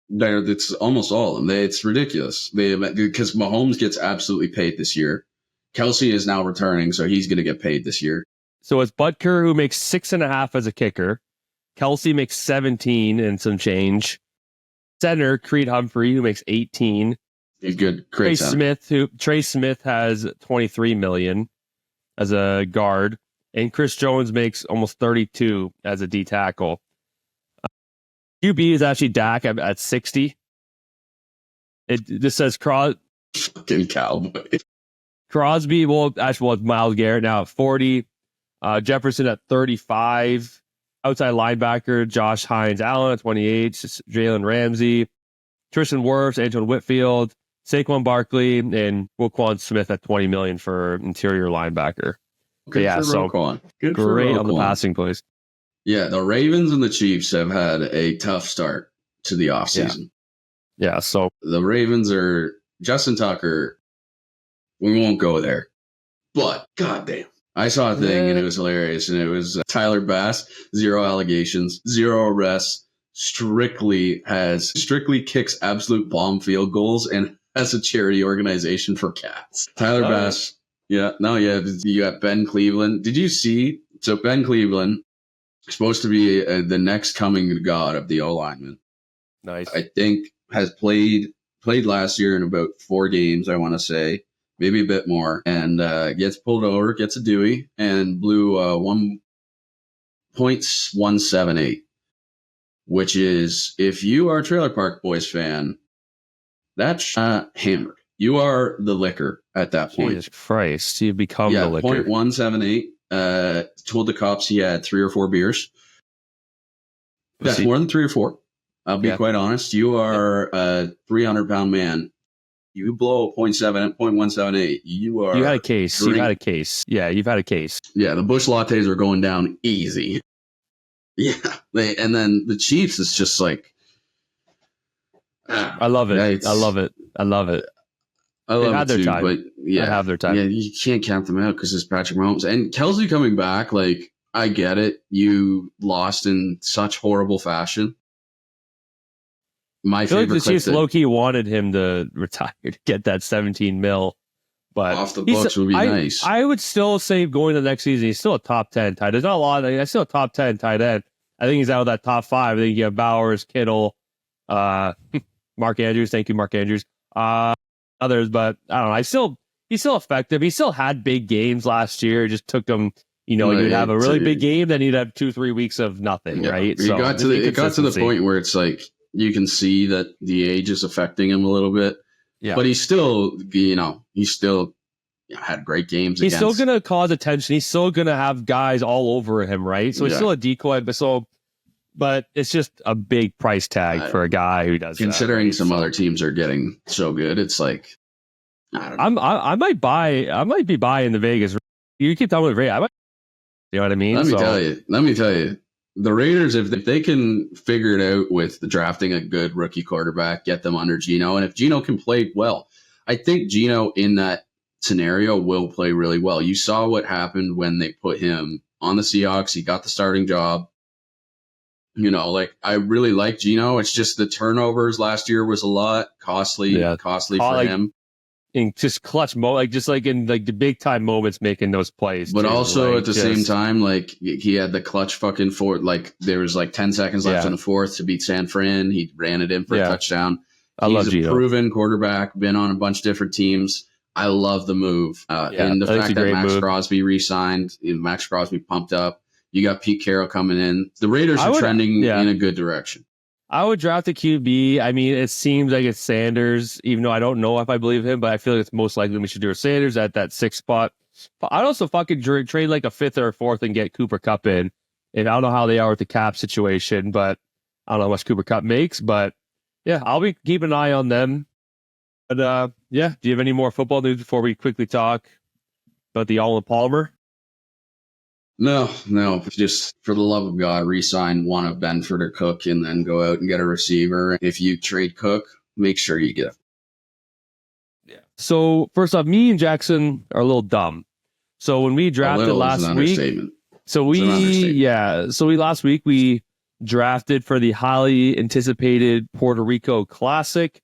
It's almost all of them. It's ridiculous. Because Mahomes gets absolutely paid this year. Kelsey is now returning, so he's going to get paid this year. So it's Butker, who makes 6.5 as a kicker. Kelsey makes 17 and some change. Center, Creed Humphrey, who makes 18. He's good. Trey Smith has 23 million as a guard, and Chris Jones makes almost 32 as a D tackle. QB is actually Dak at 60. It just says Fucking Cowboy. Crosby. It's Myles Garrett now at 40. Jefferson at 35. Outside linebacker, Josh Hines-Allen at 28. Jalen Ramsey, Tristan Wirfs, Antoine Whitfield, Saquon Barkley, and Roquan Smith at 20 million for interior linebacker. Good for Roquan. Good for great Roquan. on the passing plays. Yeah, the Ravens and the Chiefs have had a tough start to the offseason. Yeah, so the Ravens are Justin Tucker. We won't go there. But, goddamn. I saw a thing and it was hilarious. And it was Tyler Bass, 0 allegations, 0 arrests, strictly kicks absolute bomb field goals and has a charity organization for cats. Tyler Bass. Yeah. You got Ben Cleveland. Did you see? So Ben Cleveland is supposed to be the next coming god of the O-lineman. Nice. I think has played last year in about 4 games, I want to say. Maybe a bit more, and gets pulled over, gets a Dewey, and blew 1.178, which is, if you are a Trailer Park Boys fan, that's hammered. You are the liquor at that point. Jesus Christ, you've become the liquor. 0.178. Told the cops he had 3 or 4 beers. That's more than 3 or 4. I'll be quite honest. You are a 300-pound man. You blow 0.178. You had a case. You've had a case. Yeah, you've had a case. Yeah, the Busch Lattes are going down easy. Yeah, and then the Chiefs is just like, I love it. I love it. They've had their time, but they have their time. Yeah, you can't count them out because it's Patrick Mahomes and Kelsey coming back. Like, I get it. You lost in such horrible fashion. I feel like the Chiefs low-key wanted him to retire to get that 17 mil But off the books would be nice. I would still say going to the next season, he's still a top 10 tight end. There's not a lot. He's still a top 10 tight end. I think he's out of that top 5. I think you have Bowers, Kittle, Mark Andrews. Thank you, Mark Andrews. Others, but I don't know. He's still effective. He still had big games last year. It just took him, you'd have a really big game, then you'd have 2-3 weeks of nothing, right? It got to the point where it's like you can see that the age is affecting him a little bit. Yeah. But he's still, had great games. He's still going to cause attention. He's still going to have guys all over him, right? So he's still a decoy, but it's just a big price tag for a guy who does considering that, right? Some other teams are getting so good, it's like, I don't know. I might be buying the Vegas. You keep talking about Vegas. You know what I mean? Let me tell you. The Raiders, if they can figure it out with drafting a good rookie quarterback, get them under Geno, and if Geno can play well, I think Geno in that scenario will play really well. You saw what happened when they put him on the Seahawks. He got the starting job. I really like Geno. It's just the turnovers last year was a lot costly for him. In just clutch in the big time moments making those plays. But also at the same time, he had the clutch fucking fourth. There was 10 seconds left in the fourth to beat San Fran. He ran it in for a touchdown. He's a proven quarterback, been on a bunch of different teams. I love the move. And the fact that Max Crosby re-signed, Max Crosby pumped up. You got Pete Carroll coming in. The Raiders are trending in a good direction. I would draft a QB. I mean, it seems like it's Sanders, even though I don't know if I believe him, but I feel like it's most likely we should do a Sanders at that 6th spot. But I'd also fucking trade like a 5th or a 4th and get Cooper Kupp in. And I don't know how they are with the cap situation, but I don't know how much Cooper Kupp makes. But yeah, I'll be keeping an eye on them. But do you have any more football news before we quickly talk about the Arnold Palmer? No. Just for the love of God, re-sign one of Benford or Cook and then go out and get a receiver. If you trade Cook, make sure you get him. Yeah. So first off, me and Jackson are a little dumb. So when we drafted last week, last week we drafted for the highly anticipated Puerto Rico Classic,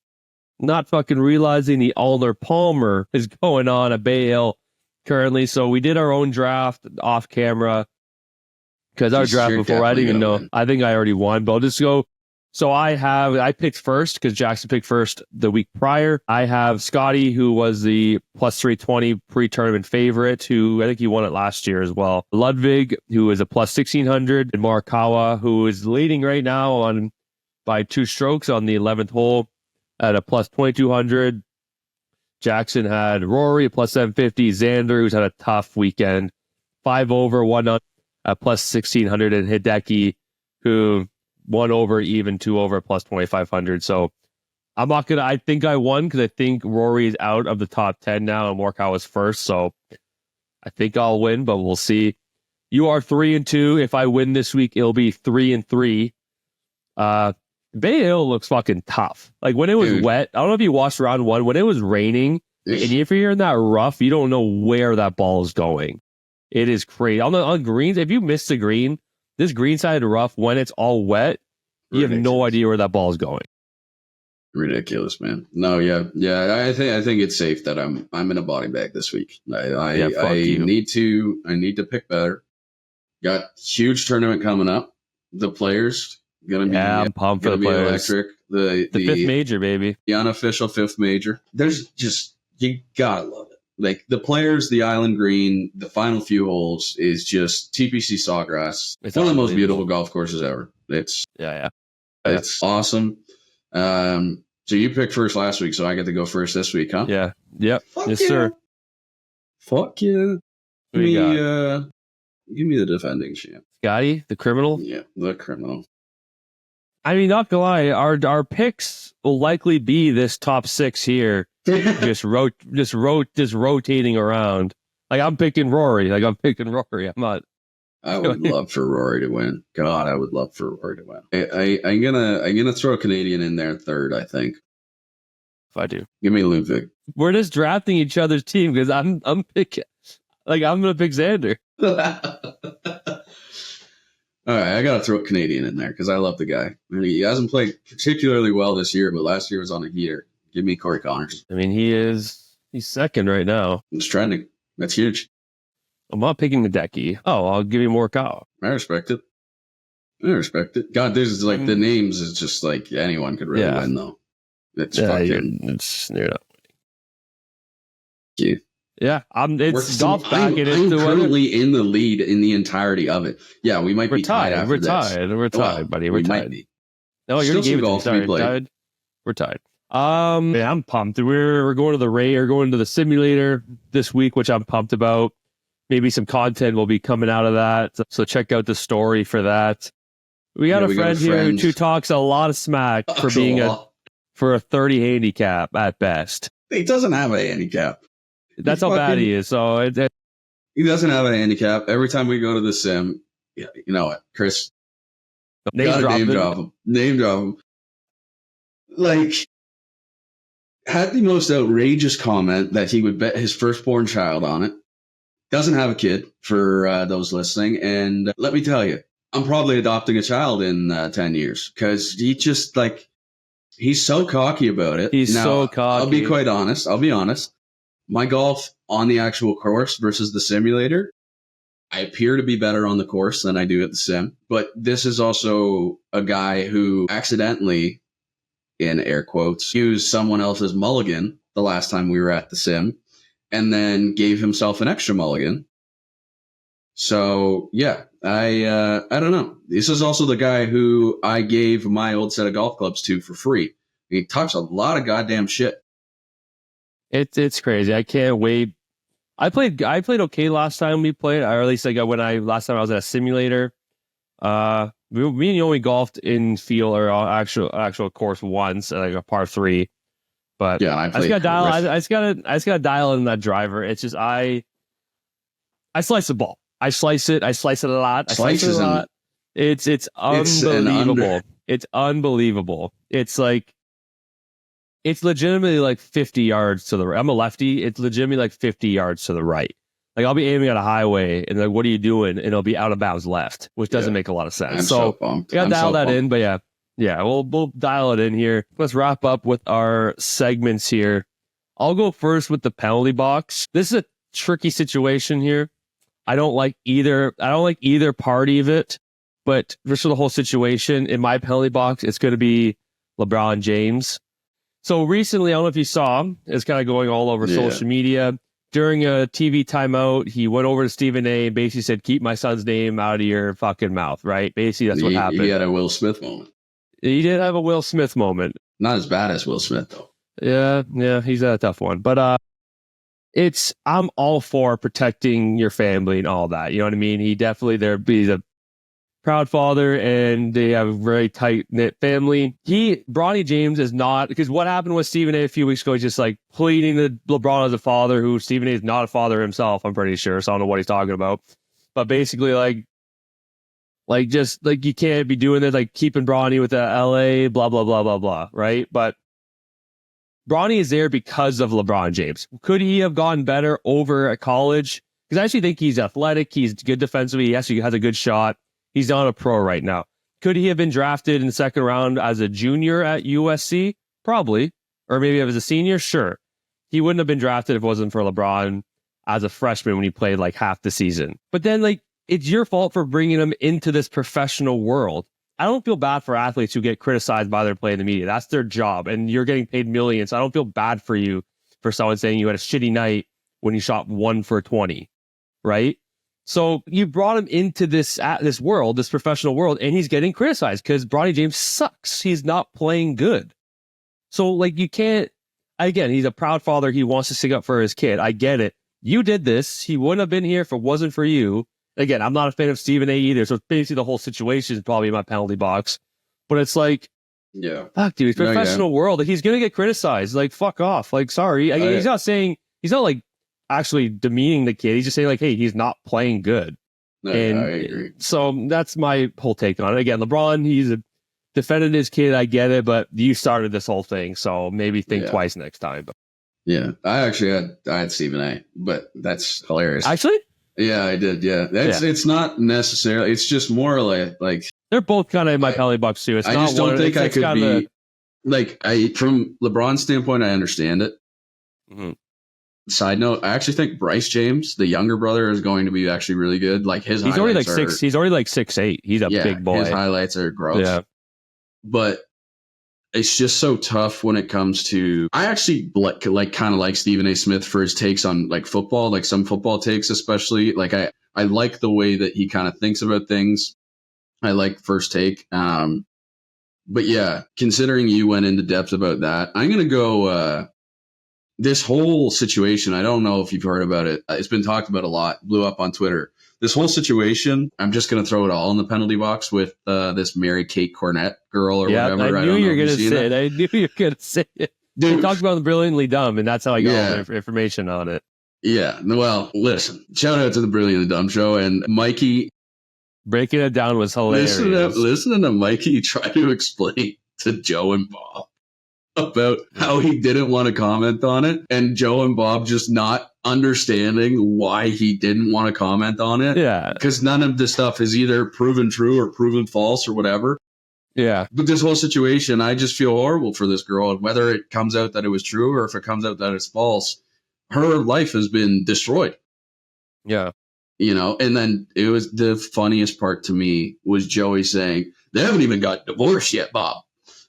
not fucking realizing the Arnold Palmer is going on at Bay Hill currently. So we did our own draft off camera because our draft before, I didn't even know. I think I already won, but I'll just go. So I picked first because Jackson picked first the week prior. I have Scotty, who was the plus 320 pre-tournament favorite, who I think he won it last year as well. Ludwig, who is a plus 1600, and Morikawa, who is leading right now by 2 strokes on the 11th hole at a plus 2200. Jackson had Rory at plus 750, Xander, who's had a tough weekend, 5 over, 1 under at plus 1600, and Hideki, who 1 over, even 2 over, plus 2500. So I'm not gonna. I think I won because I think Rory is out of the top 10 now, and Morikawa is first. So I think I'll win, but we'll see. You are 3-2. If I win this week, it'll be 3-3. Bay Hill looks fucking tough. Like when it was wet, I don't know if you watched round 1, when it was raining, and if you're in that rough, you don't know where that ball is going. It is crazy. On greens, if you miss the green, this green side rough, when it's all wet, you have no idea where that ball is going. Ridiculous, man. No, yeah. I think it's safe that I'm in a body bag this week. I need to pick better. Got huge tournament coming up. The players gonna be I'm pumped for the players. Electric. The 5th major, baby. The unofficial 5th major. There's just, you gotta love it. Like the players, the Island Green, the final few holes is just TPC Sawgrass. It's one of the most beautiful golf courses ever. It's it's awesome. So you picked first last week, so I get to go first this week, huh? Yeah. Yep. Yes, sir. Fuck yeah. Give me the defending champ. Scotty, the criminal? Yeah, the criminal. I mean, not gonna lie, our picks will likely be this top 6 here, just rotating around. Like I'm picking Rory. I'm not. I would love for Rory to win. God, I would love for Rory to win. I'm gonna throw a Canadian in there 3rd. I think. If I do, give me Ludwig. We're just drafting each other's team because I'm picking. I'm gonna pick Xander. All right, I got to throw a Canadian in there because I love the guy. I mean, he hasn't played particularly well this year, but last year was on a heater. Give me Corey Connors. I mean, he's He's second right now. It's trending. That's huge. I'm not picking Hideki. Oh, I'll give you more Morikawa. I respect it. God, there's like the names is just like anyone could really win though. It's fucking. You're not winning. Yeah, it's golf back. I'm currently in the lead in the entirety of it. Yeah, we might be tied after We're this. tied. We're tied, buddy. We're tied. Might be. No, you're Still some golf to be played. We're tied. Yeah, I'm pumped. We're going to the going to the simulator this week, which I'm pumped about. Maybe some content will be coming out of that. So check out the story for that. We got a friend here who talks a lot of smack for being for a 30 handicap at best. He doesn't have a handicap. That's how bad he is. So he doesn't have a handicap. Every time we go to the sim, you know what, Chris? Name drop him. Name drop him. Like, had the most outrageous comment that he would bet his firstborn child on it. Doesn't have a kid for those listening. And let me tell you, I'm probably adopting a child in 10 years because he just he's so cocky about it. He's so cocky. I'll be quite honest. I'll be honest. My golf on the actual course versus the simulator, I appear to be better on the course than I do at the sim. But this is also a guy who accidentally, in air quotes, used someone else's mulligan the last time we were at the sim and then gave himself an extra mulligan. So, yeah, I don't know. This is also the guy who I gave my old set of golf clubs to for free. He talks a lot of goddamn shit. It's crazy. I can't wait. I played okay last time we played, or at least last time I was at a simulator. Me and you only golfed in field or actual course once, like a par 3. But yeah, I just gotta dial in that driver. It's just I slice the ball. I slice it a lot. It's unbelievable. It's unbelievable. It's legitimately like 50 yards to the right. I'm a lefty. It's legitimately like 50 yards to the right. Like I'll be aiming at a highway and like, what are you doing? And it'll be out of bounds left, which doesn't make a lot of sense. I'm so pumped. I gotta dial that in, but yeah, we'll dial it in here. Let's wrap up with our segments here. I'll go first with the penalty box. This is a tricky situation here. I don't like either party of it, but just for the whole situation, in my penalty box, it's going to be LeBron James. So recently, I don't know if you saw him, it's kind of going all over social media. During a TV timeout, he went over to Stephen A. and basically said, keep my son's name out of your fucking mouth, right? Basically, that's what happened. He had a Will Smith moment. He did have a Will Smith moment. Not as bad as Will Smith, though. Yeah, he's a tough one. But I'm all for protecting your family and all that. You know what I mean? He's a proud father, and they have a very tight-knit family. Bronny James is not, because what happened with Stephen A. a few weeks ago, he's just like pleading to LeBron as a father, who Stephen A. is not a father himself, I'm pretty sure, so I don't know what he's talking about. But basically, just you can't be doing this, like keeping Bronny with the LA, blah, blah, blah, blah, blah, right? But Bronny is there because of LeBron James. Could he have gotten better over at college? Because I actually think he's athletic, he's good defensively, he actually has a good shot. He's not a pro right now. Could he have been drafted in the second round as a junior at USC? Probably. Or maybe as a senior? Sure. He wouldn't have been drafted if it wasn't for LeBron as a freshman when he played like half the season. But then it's your fault for bringing him into this professional world. I don't feel bad for athletes who get criticized by their play in the media. That's their job, and you're getting paid millions. I don't feel bad for you for someone saying you had a shitty night when you shot 1 for 20, right? So you brought him into this world, this professional world, and he's getting criticized because Bronny James sucks. He's not playing good. So you can't. Again, he's a proud father. He wants to stick up for his kid. I get it. You did this. He wouldn't have been here if it wasn't for you. Again, I'm not a fan of Stephen A. either, so basically the whole situation is probably in my penalty box. But it's fuck, dude, it's professional world. He's gonna get criticized. Fuck off. Sorry. He's not actually demeaning the kid. He's just saying hey, he's not playing good. No, and I agree. So that's my whole take on it. Again, LeBron, he's defended his kid. I get it, but you started this whole thing, so maybe think twice next time. But. Yeah, I had Stephen A. But that's hilarious. Actually. Yeah, I did. Yeah, it's not necessarily. It's just more like they're both kind of in my penalty box too. It's I not just don't think I could be from from LeBron's standpoint. I understand it. Mm-hmm. Side note, I actually think Bryce James, the younger brother, is going to be actually really good. Like his he's already like highlights He's already like 6'8". He's a big boy. His highlights are gross. Yeah. But it's just so tough when it comes to. I actually like kind of like Stephen A. Smith for his takes on like football, like some football takes, especially. Like I like the way that he kind of thinks about things. I like First Take. But yeah, considering you went into depth about that, I'm gonna go. This whole situation, I don't know if you've heard about it. It's been talked about a lot, blew up on Twitter. This whole situation, I'm just going to throw it all in the penalty box with this Mary Kate Cornett girl or whatever. I knew you were going to say it. I knew you were going to say it. Dude, we talked about Brilliantly Dumb, and that's how I got all the information on it. Yeah. Well, listen, shout out to the Brilliantly Dumb show. And Mikey. Breaking it down was hilarious. Listening to Mikey try to explain to Joe and Bob about how he didn't want to comment on it, and Joe and Bob just not understanding why he didn't want to comment on it. Yeah. Because none of this stuff is either proven true or proven false or whatever. Yeah. But this whole situation, I just feel horrible for this girl. And whether it comes out that it was true or if it comes out that it's false, her life has been destroyed. Yeah. You know, and then it was the funniest part to me was Joey saying, they haven't even got divorced yet, Bob.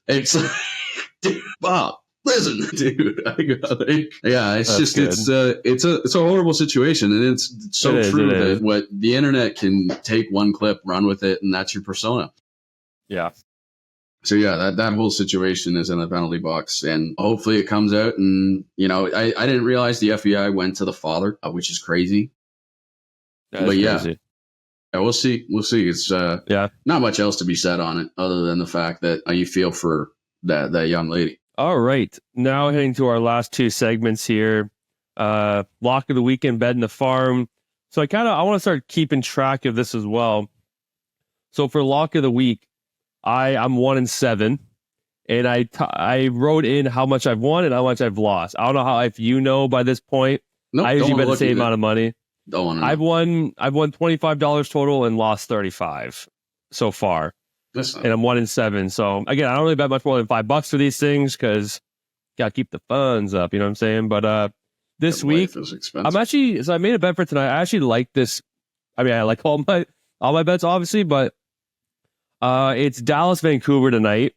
And it's like, dude, Bob, listen, dude. It's a horrible situation, and it's so true that what the internet can take one clip, run with it, and that's your persona. Yeah. So yeah, that whole situation is in the penalty box, and hopefully it comes out. And I didn't realize the FBI went to the father, which is crazy. But crazy. Yeah, we'll see. It's not much else to be said on it other than the fact that you feel for that young lady. All right. Now heading to our last two segments here. Lock of the weekend, bet in the farm. So I want to start keeping track of this as well. So for lock of the week, I'm 1-7, and I wrote in how much I've won and how much I've lost. I don't know if you know by this point. Nope, I usually bet the same amount of money. Don't want to. I've won $25 total and lost $35 so far. And I'm 1-7. So again, I don't really bet much more than $5 for these things because gotta keep the funds up. You know what I'm saying? But this week, I made a bet for tonight. I actually like this. I mean, I like all my bets, obviously, but it's Dallas Vancouver tonight.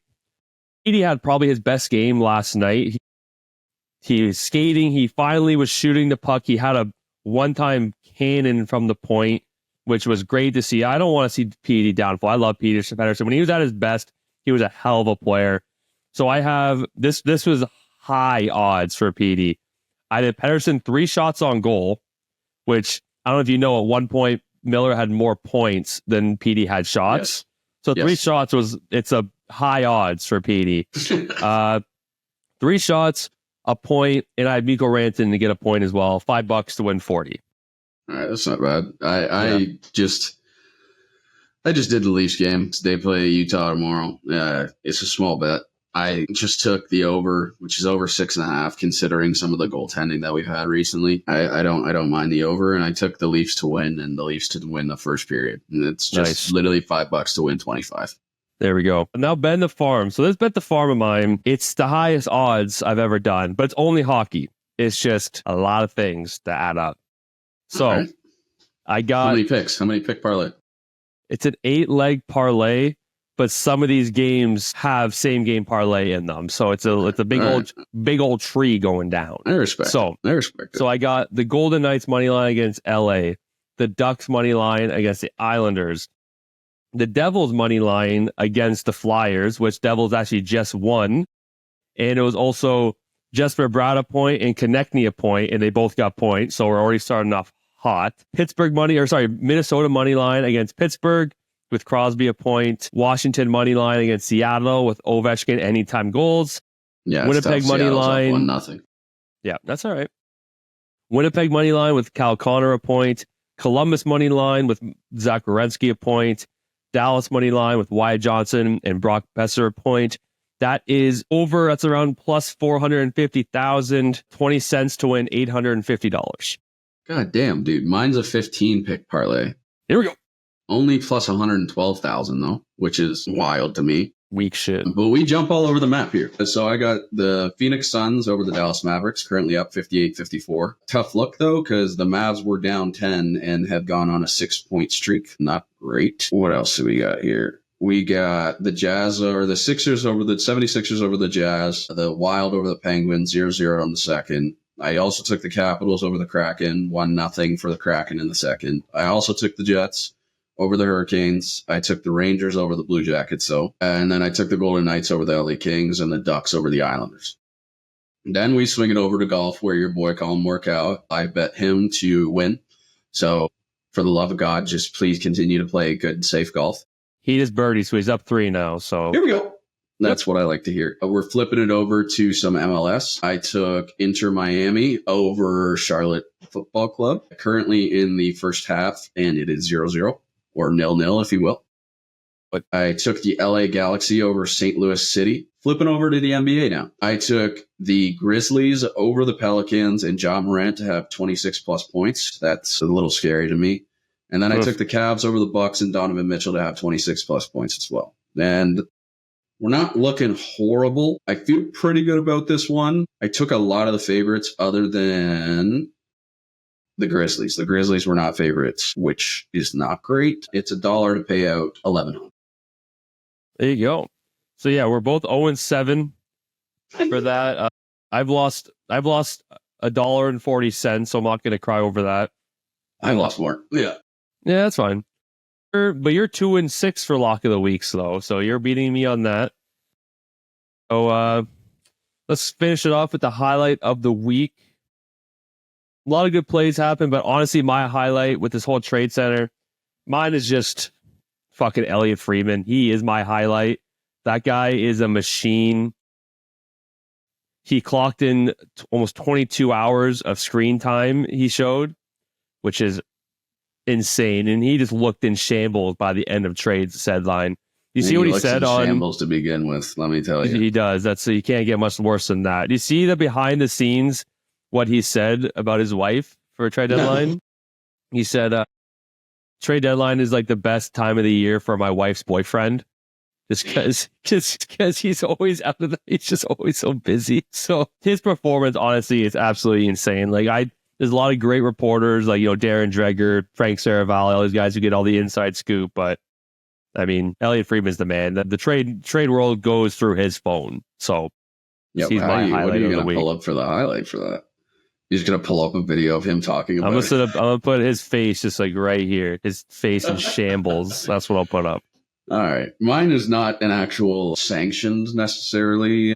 Petey had probably his best game last night. He was skating. He finally was shooting the puck. He had a one-time cannon from the point, which was great to see. I don't want to see Petey downfall. I love Petey Pettersson. When he was at his best, he was a hell of a player. So I have this was high odds for Petey. I did Pettersson 3 shots on goal, which I don't know if you know, at one point Miller had more points than Petey had shots. Yes. So 3 shots it's a high odds for Petey. 3 shots, a point, and I had Mikko Rantanen to get a point as well. $5 to win 40. All right, that's not bad. I just did the Leafs game. They play Utah tomorrow. It's a small bet. I just took the over, which is over 6.5, considering some of the goaltending that we've had recently. I don't mind the over, and I took the Leafs to win and the Leafs to win the first period. And it's just literally $5 to win 25. There we go. Now bet the farm. So this bet the farm of mine, it's the highest odds I've ever done, but it's only hockey. It's just a lot of things to add up. So I got... How many pick parlay? It's an 8-leg parlay, but some of these games have same game parlay in them. So it's a big old tree going down. I respect it. So I got the Golden Knights money line against LA, the Ducks money line against the Islanders, the Devils money line against the Flyers, which Devils actually just won. And it was also Jesper Bratt a point and Konechny a point, and they both got points. So we're already starting off hot. Minnesota money line against Pittsburgh with Crosby a point. Washington money line against Seattle with Ovechkin anytime goals. Yeah, Winnipeg money line. 1-0. Yeah, that's all right. Winnipeg money line with Cal Connor a point. Columbus money line with Zach Werenski a point. Dallas money line with Wyatt Johnson and Brock Besser a point. That is over. That's around plus 450,000, 20 cents to win $850. God damn, dude. Mine's a 15 pick parlay. Here we go. Only plus 112,000 though, which is wild to me. weak shit. But we jump all over the map here. So I got the Phoenix Suns over the Dallas Mavericks, currently up 58-54. Tough look, though, because the Mavs were down 10 and have gone on a 6-point streak. Not great. What else do we got here? We got the Jazz or the Sixers over the 76ers over the Jazz, the Wild over the Penguins, 0-0 on the second. I also took the Capitals over the Kraken, 1-0 for the Kraken in the second. I also took the Jets over the Hurricanes. I took the Rangers over the Blue Jackets, and then I took the Golden Knights over the LA Kings and the Ducks over the Islanders. Then we swing it over to golf, where your boy Colin Morikawa, I bet him to win. So for the love of God, just please continue to play good, safe golf. He just birdied, so he's up 3 now. So here we go. That's what I like to hear. We're flipping it over to some MLS. I took Inter Miami over Charlotte Football Club, currently in the first half, and it is 0-0 or 0-0, if you will. But I took the LA Galaxy over St. Louis City. Flipping over to the NBA now. I took the Grizzlies over the Pelicans and Ja Morant to have 26-plus points. That's a little scary to me. And then I took the Cavs over the Bucks and Donovan Mitchell to have 26-plus points as well. And we're not looking horrible. I feel pretty good about this one. I took a lot of the favorites other than the Grizzlies. The Grizzlies were not favorites, which is not great. It's $1 to pay out $11. There you go. So yeah, we're both 0-7 for that. I've lost $1.40, so I'm not going to cry over that. I lost more. Yeah. Yeah, that's fine. But you're 2-6 for lock of the weeks, though, so you're beating me on that. So let's finish it off with the highlight of the week. A lot of good plays happen, but honestly, my highlight with this whole trade center, mine is just fucking Elliot Friedman. He is my highlight. That guy is a machine. He clocked in almost 22 hours of screen time he showed, which is insane, and he just looked in shambles by the end of trade deadline. You see what he said on shambles to begin with, let me tell you. He does. That's you can't get much worse than that. You see the behind the scenes what he said about his wife for a trade deadline? He said trade deadline is like the best time of the year for my wife's boyfriend. Just because he's always out of he's just always so busy. So his performance honestly is absolutely insane. There's a lot of great reporters like, Darren Dreger, Frank Saravalli, all these guys who get all the inside scoop. But I mean, Elliot Friedman's the man. The trade world goes through his phone. So he's my highlight. What are you going to pull up for the highlight for that? You're just going to pull up a video of him talking about it? I'm going to put his face just like right here. His face in shambles. That's what I'll put up. All right. Mine is not an actual sanctioned necessarily.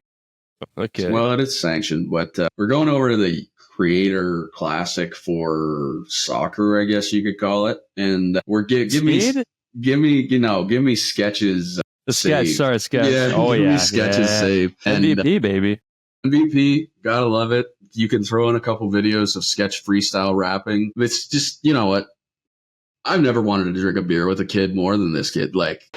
Okay. Well, it is sanctioned, but we're going over to the Creator Classic for soccer, I guess you could call it. And we're give me sketches. The sketch, saved. sorry, sketch. Yeah, give me sketches saved. MVP, baby. MVP, gotta love it. You can throw in a couple videos of sketch freestyle rapping. It's just, you know what? I've never wanted to drink a beer with a kid more than this kid. Like,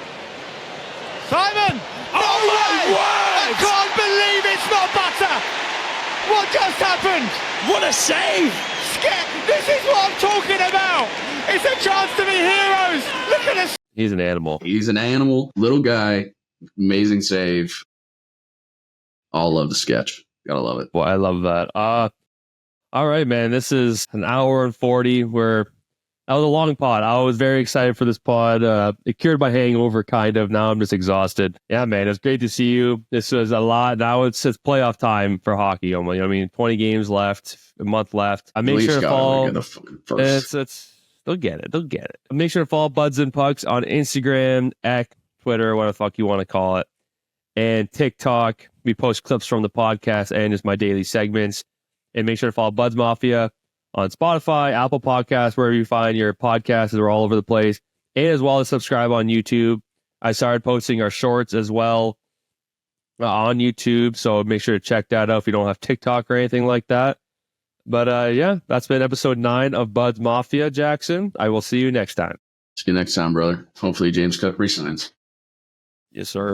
Simon! Oh my word! I can't believe it's not butter! What just happened? What a save! This is what I'm talking about! It's a chance to be heroes! Look at us! He's an animal. He's an animal. Little guy. Amazing save. All love the sketch. Gotta love it. Well, I love that. All right, man. This is an hour and 40. That was a long pod. I was very excited for this pod. It cured my hangover, kind of. Now I'm just exhausted. Yeah, man, it was great to see you. This was a lot. Now it's playoff time for hockey. 20 games left, a month left. I make sure to follow. They'll get it. They'll get it. Make sure to follow Buds and Pucks on Instagram, X, Twitter, whatever the fuck you want to call it, and TikTok. We post clips from the podcast and just my daily segments. And make sure to follow Buds Mafia on Spotify, Apple Podcasts, wherever you find your podcasts. They're all over the place. And as well as subscribe on YouTube. I started posting our shorts as well on YouTube, so make sure to check that out if you don't have TikTok or anything like that. But yeah, that's been episode 9 of Buds Mafia, Jackson. I will see you next time. See you next time, brother. Hopefully James Cook resigns. Yes, sir.